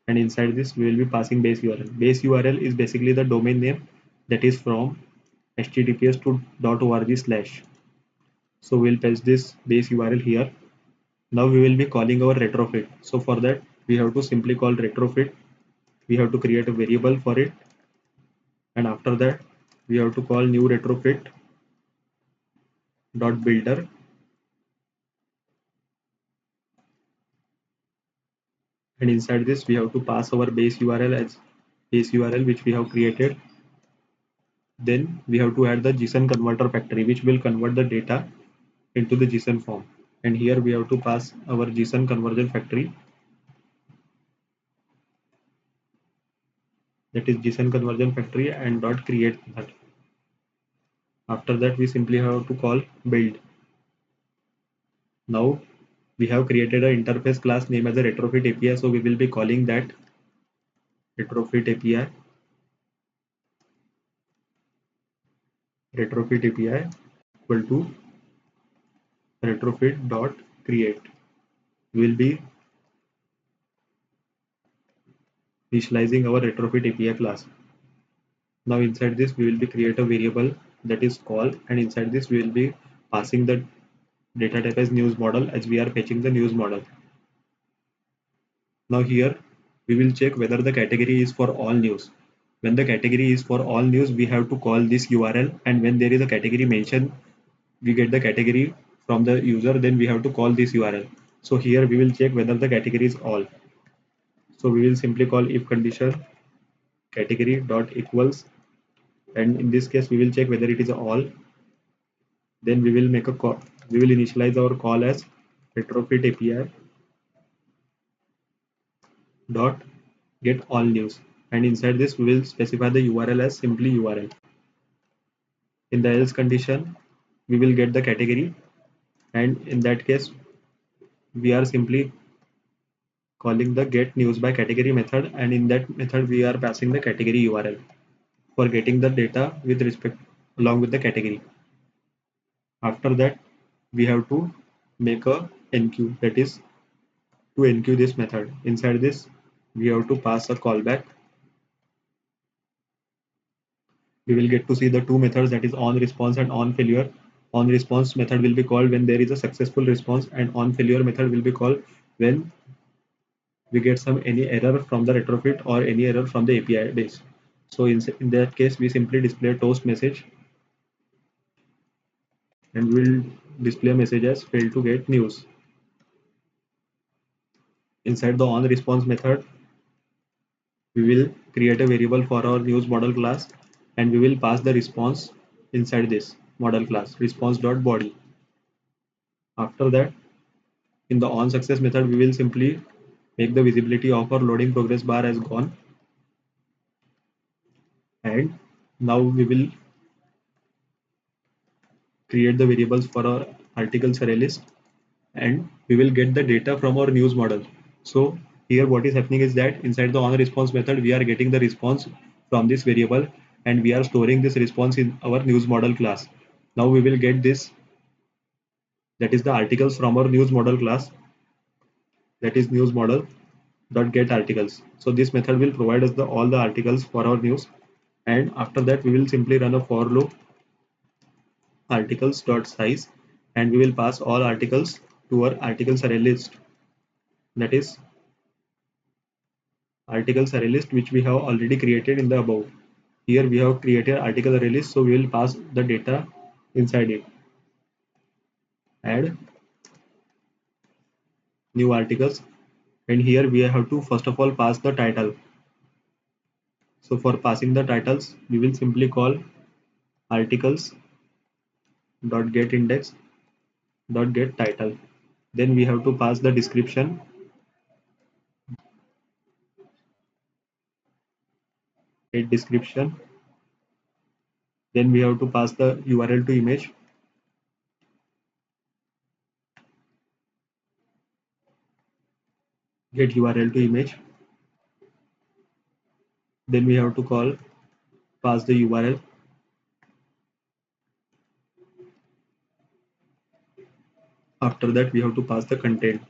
and inside this we will be passing base URL. Base URL is basically the domain name that is from https to .org/. So we'll paste this base URL here. Now we will be calling our retrofit. So for that we have to simply call retrofit. We have to create a variable for it, and after that we have to call new retrofit dot builder, and inside this we have to pass our base URL as base URL which we have created. Then we have to add the JSON converter factory which will convert the data into the JSON form, and here we have to pass our JSON conversion factory. that is JSON conversion factory and dot create method. After that we simply have to call build. Now we have created an interface class name as a retrofit API, so we will be calling that retrofit API equal to retrofit dot create. We will be initializing our retrofit API class. Now inside this we will be create a variable that is call, and inside this we will be passing the data type as news model as we are fetching the news model. Now here we will check whether the category is for all news. When the category is for all news, we have to call this URL, and when there is a category mentioned, we get the category from the user, then we have to call this URL. So here we will check whether the category is all. So we will simply call if condition category dot equals, and in this case we will check whether it is all. Then we will make a call. We will initialize our call as retrofit API dot get all news, and inside this we will specify the URL as simply URL. In the else condition we will get the category, and in that case we are simply calling the get news by category method, and in that method we are passing the category URL for getting the data with respect along with the category. After that we have to make a enqueue, that is to enqueue this method. Inside this we have to pass a callback. We will get to see the two methods, that is on response and on failure. On response method will be called when there is a successful response, and on failure method will be called when we get some any error from the retrofit or any error from the API base. So in that case we simply display toast message, and we'll display a message as failed to get news. Inside the on response method we will create a variable for our news model class, and we will pass the response inside this model class response.body. After that, in the on success method we will simply make the visibility of our loading progress bar as gone, and now we will create the variables for our articles array list, and we will get the data from our news model. So here what is happening is that inside the on response method we are getting the response from this variable, and we are storing this response in our news model class. Now we will get this, that is the articles from our news model class, that is news model dot get articles. So this method will provide us all the articles for our news, and after that we will simply run a for loop articles dot size, and we will pass all articles to our articles array list, that is articles array list which we have already created in the above. Here we have created article array list, so we will pass the data inside it. Add new articles, and here we have to first of all pass the title. So for passing the titles we will simply call articles dot get index dot get title. Then we have to pass the description, get description. Then we have to pass the URL to image, get URL to image. Then we have to call pass the URL. After that we have to pass the content.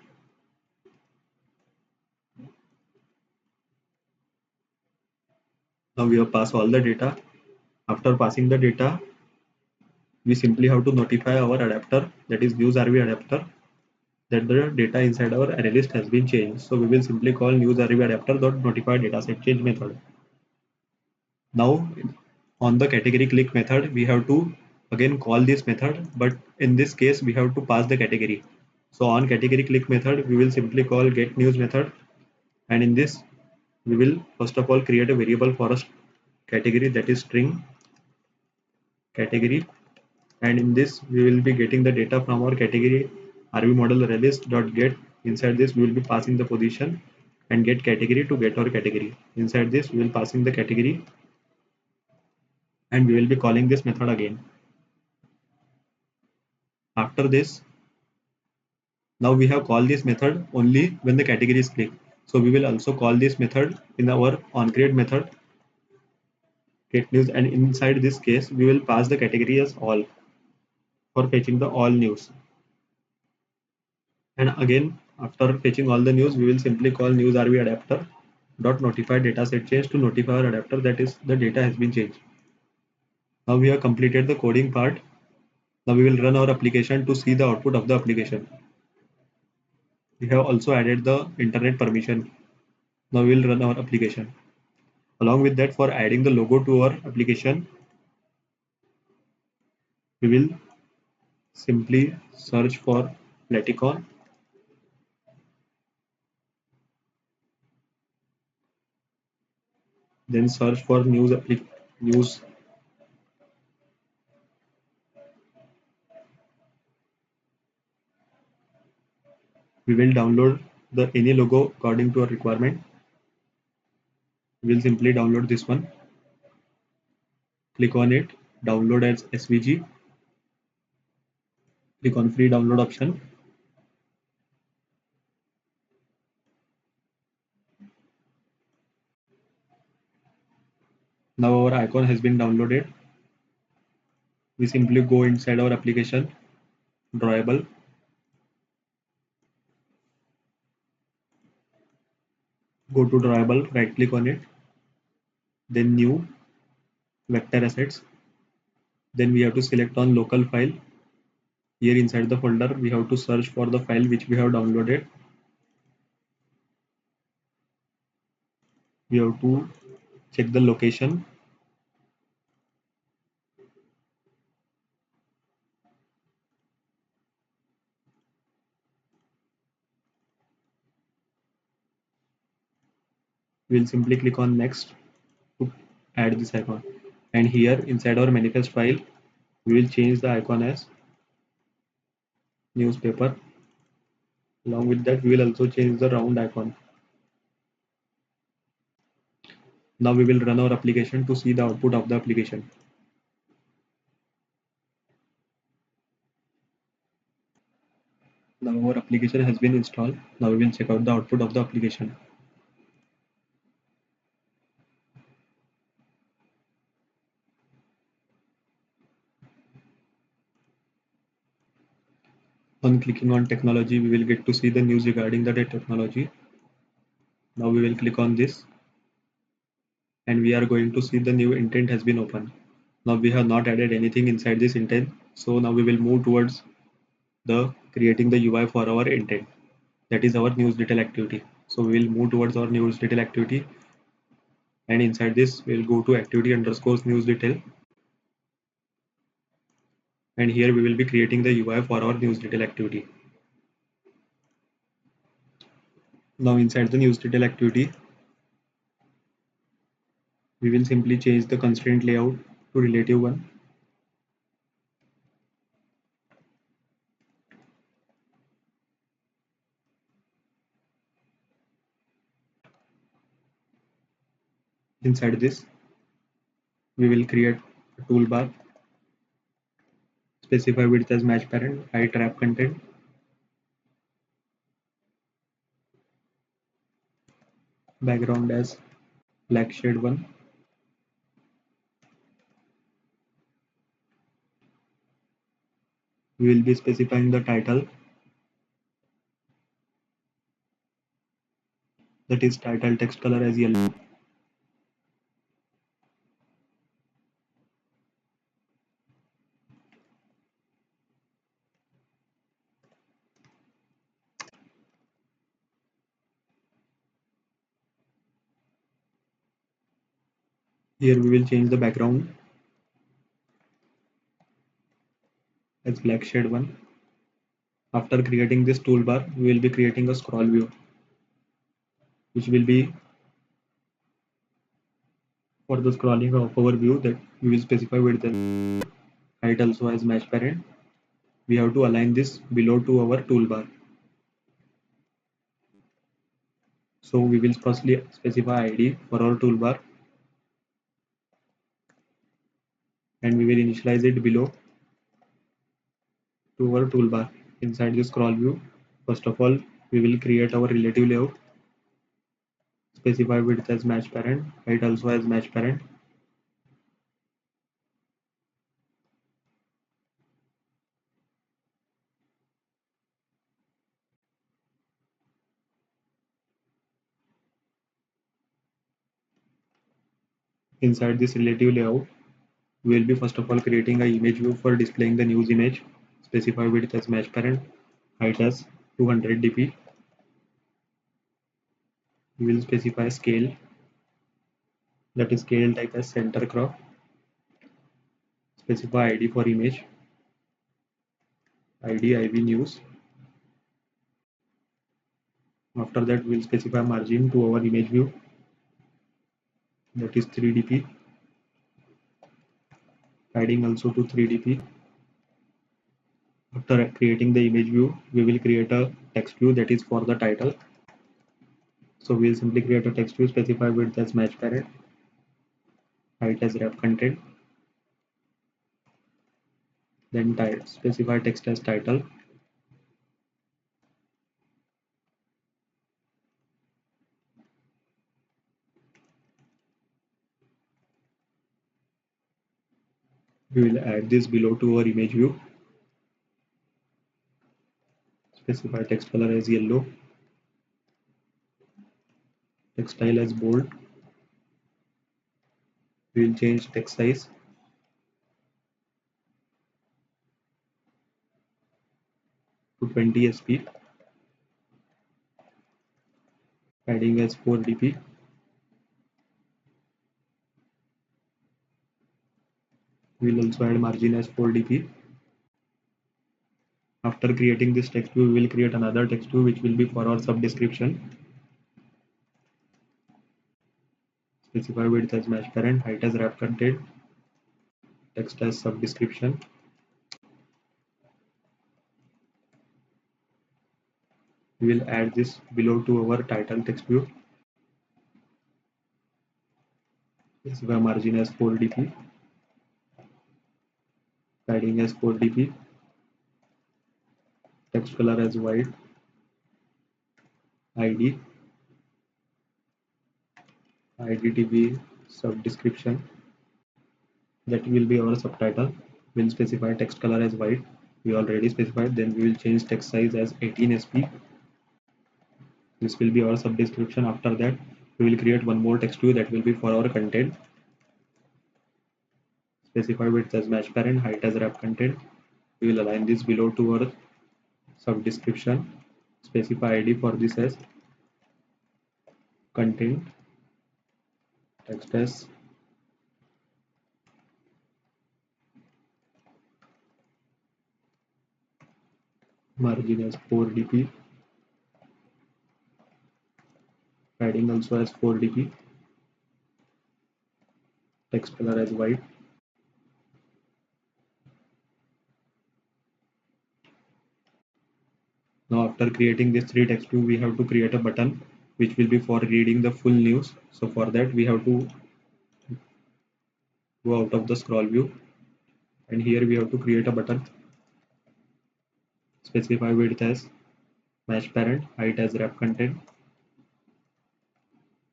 Now we have passed all the data. After passing the data we simply have to notify our adapter, that is news RV adapter, that the data inside our array list has been changed. So we will simply call news RV adapter dot notify dataset change method. Now on the category click method we have to again call this method, but in this case we have to pass the category. So on category click method we will simply call get news method, and in this we will first of all create a variable for a category, that is string category, and in this we will be getting the data from our category RV model array list dot get. Inside this we will be passing the position, and get category to get our category. Inside this we will passing the category and we will be calling this method again. After this, now we have called this method only when the category is clicked. So we will also call this method in our onCreate method get news, and inside this case we will pass the category as all for fetching the all news. And again, after fetching all the news, we will simply call news RV adapter dot notify dataset change to notify our adapter that is the data has been changed. Now we have completed the coding part. Now we will run our application to see the output of the application. We have also added the internet permission. Now we will run our application. Along with that, for adding the logo to our application, we will simply search for Platicon. Then search for news. We will download the any logo according to our requirement. We will simply download this one. Click on it, download as SVG. Click on free download option. Now our icon has been downloaded. We simply go inside our application, drawable. Go to drawable, right click on it, then new vector assets. Then we have to select on local file. Here inside the folder, we have to search for the file which we have downloaded. We have to check the location. We will simply click on next to add this icon. And here inside our manifest file, we will change the icon as newspaper. Along with that, we will also change the round icon. Now we will run our application to see the output of the application. Now our application has been installed. Now we will check out the output of the application. On clicking on technology, we will get to see the news regarding the technology. Now we will click on this and we are going to see the new intent has been opened. Now we have not added anything inside this intent. So now we will move towards the creating the UI for our intent. That is our news detail activity. So we will move towards our news detail activity, and inside this we will go to activity underscore news detail, and here we will be creating the UI for our news detail activity. Now inside the news detail activity, we will simply change the constraint layout to relative one. Inside this, we will create a toolbar, specify width as match parent, height wrap content, background as black shade one. We will be specifying the title, that is title text color as yellow. Here we will change the background as black shade one. After creating this toolbar, we will be creating a scroll view, which will be for the scrolling of our view, that we will specify width and height also as match parent. We have to align this below to our toolbar. So we will firstly specify ID for our toolbar, and we will initialize it below to our toolbar. Inside the scroll view, first of all, we will create our relative layout, specify width as match parent, height also as match parent. Inside this relative layout, we will be first of all creating an image view for displaying the news image. Specify width as match parent, height as 200 dp. We will specify scale, that is scale type as center crop. Specify ID for image, ID IV news. After that, we will specify margin to our image view, that is 3 dp. Padding also to 3 dp. After creating the image view, we will create a text view, that is for the title. So we will simply create a text view, specify width as match parent, height as wrap content, then specify text as title. We will add this below to our image view. Specify text color as yellow, text style as bold. We will change text size to 20 sp, padding as 4 dp. We will also add margin as 4 dp. After creating this text view, we will create another text view which will be for our sub description. Specify width as match parent, height as wrap content, text as sub description. We will add this below to our title text view. Specify margin as 4 dp, padding as 4 dp, text color as white, id, idtb sub description, that will be our subtitle. We'll specify text color as white, we already specified. Then we will change text size as 18 sp. This will be our sub description. After that, we will create one more text view that will be for our content. Specify width as match parent, height as wrap content. We will align this below to our sub description. Specify id for this as content, text as margin as 4 dp, padding also as 4 dp, text color as white. Now after creating this three text view, we have to create a button which will be for reading the full news. So for that, we have to go out of the scroll view, and here we have to create a button. Specify width as match parent, height as wrap content,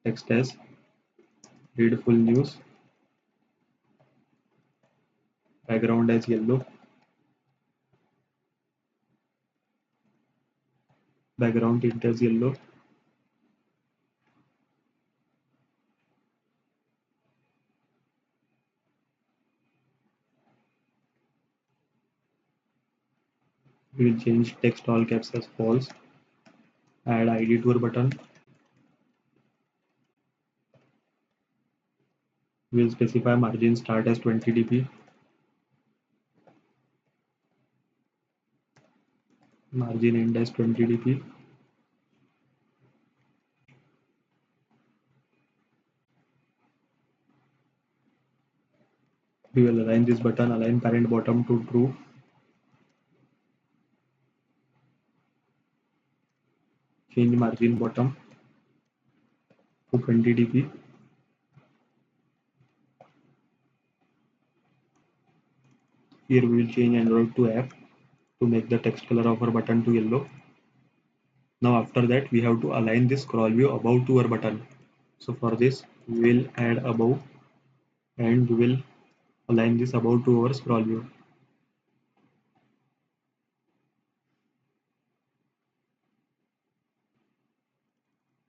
text as read full news, background as yellow, background tint as yellow. We will change text all caps as false. Add ID to our button. We will specify margin start as 20 dp, margin end as 20 dp. We will align this button, align parent bottom to true. Change margin bottom. to 20 dp. Here we will change Android to app to make the text color of our button to yellow. Now after that we have to align this scroll view above to our button. So for this we will add above and we will align this above to our scroll view.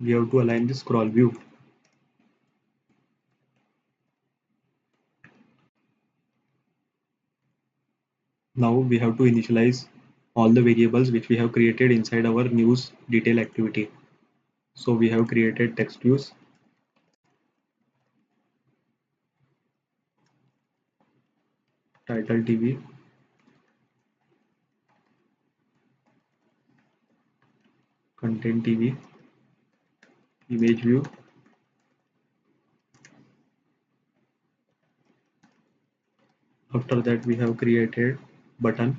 We have to align the scroll view. Now we have to initialize all the variables which we have created inside our news detail activity. So we have created text views, title TV, content TV, image view. After that we have created button.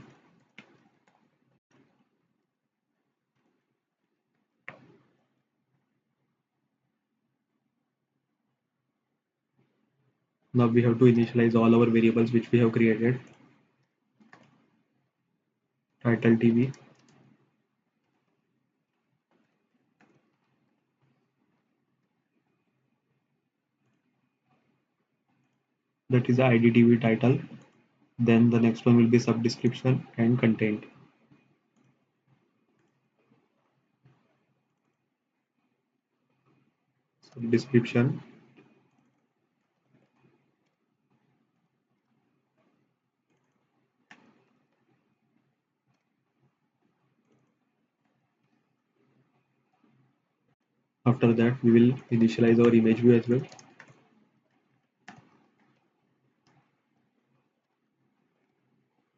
Now we have to initialize all our variables which we have created. Title TV, that is the IDTV title. Then the next one will be sub description and content. Sub description. After that we will initialize our image view as well.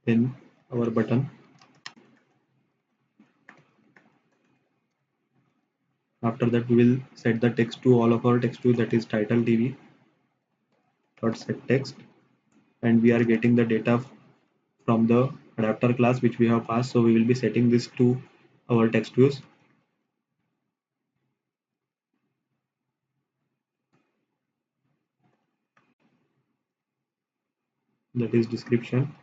Then our button. After that we will set the text to all of our text view, that is title TV dot set text, and we are getting the data from the adapter class which we have passed, so we will be setting this to our text views. That is description.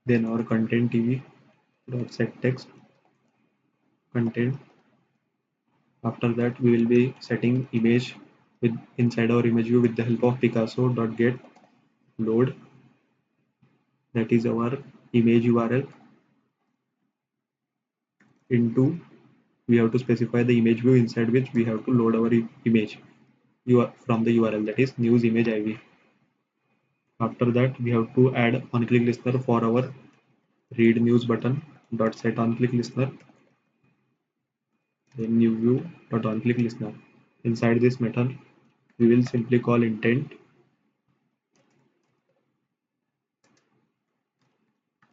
Then our content TV dot set text content. After that we will be setting image with inside our image view with the help of Picasso dot get load, that is our image URL. Into, we have to specify the image view inside which we have to load our image from the URL, that is news image IV. After that we have to add on click listener for our read news button dot set on click listener, then new view dot on click listener. Inside this method we will simply call intent,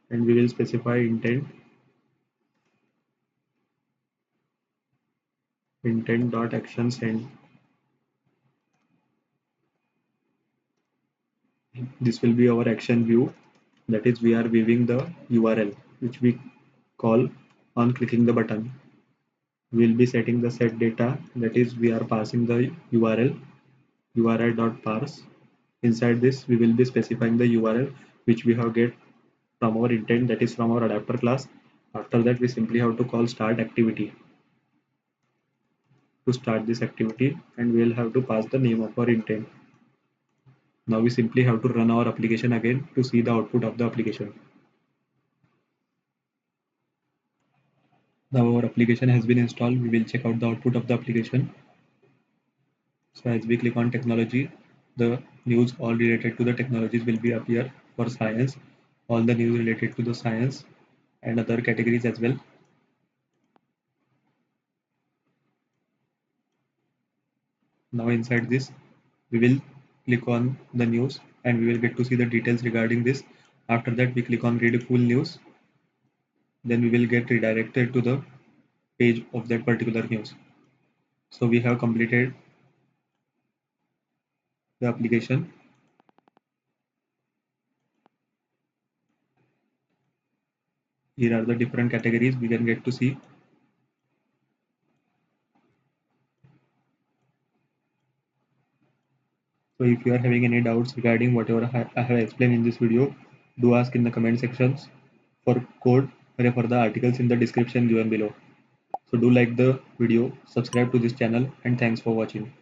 and we will specify intent dot action send. This will be our action view, that is we are viewing the URL which we call on clicking the button. We will be setting the set data, that is we are passing the URL URL.parse. Inside this we will be specifying the URL which we have get from our intent, that is from our adapter class. After that we simply have to call start activity to start this activity, and we will have to pass the name of our intent. Now we simply have to run our application again to see the output of the application. Now our application has been installed. We will check out the output of the application. So as we click on technology, the news all related to the technologies will be appear. For science, all the news related to the science and other categories as well. Now inside this, we will click on the news and we will get to see the details regarding this. After that, we click on read full news. Then we will get redirected to the page of that particular news. So we have completed the application. Here are the different categories we can get to see. So if you are having any doubts regarding whatever I have explained in this video, do ask in the comment sections. For code, refer the articles in the description given below. So do like the video, subscribe to this channel, and thanks for watching.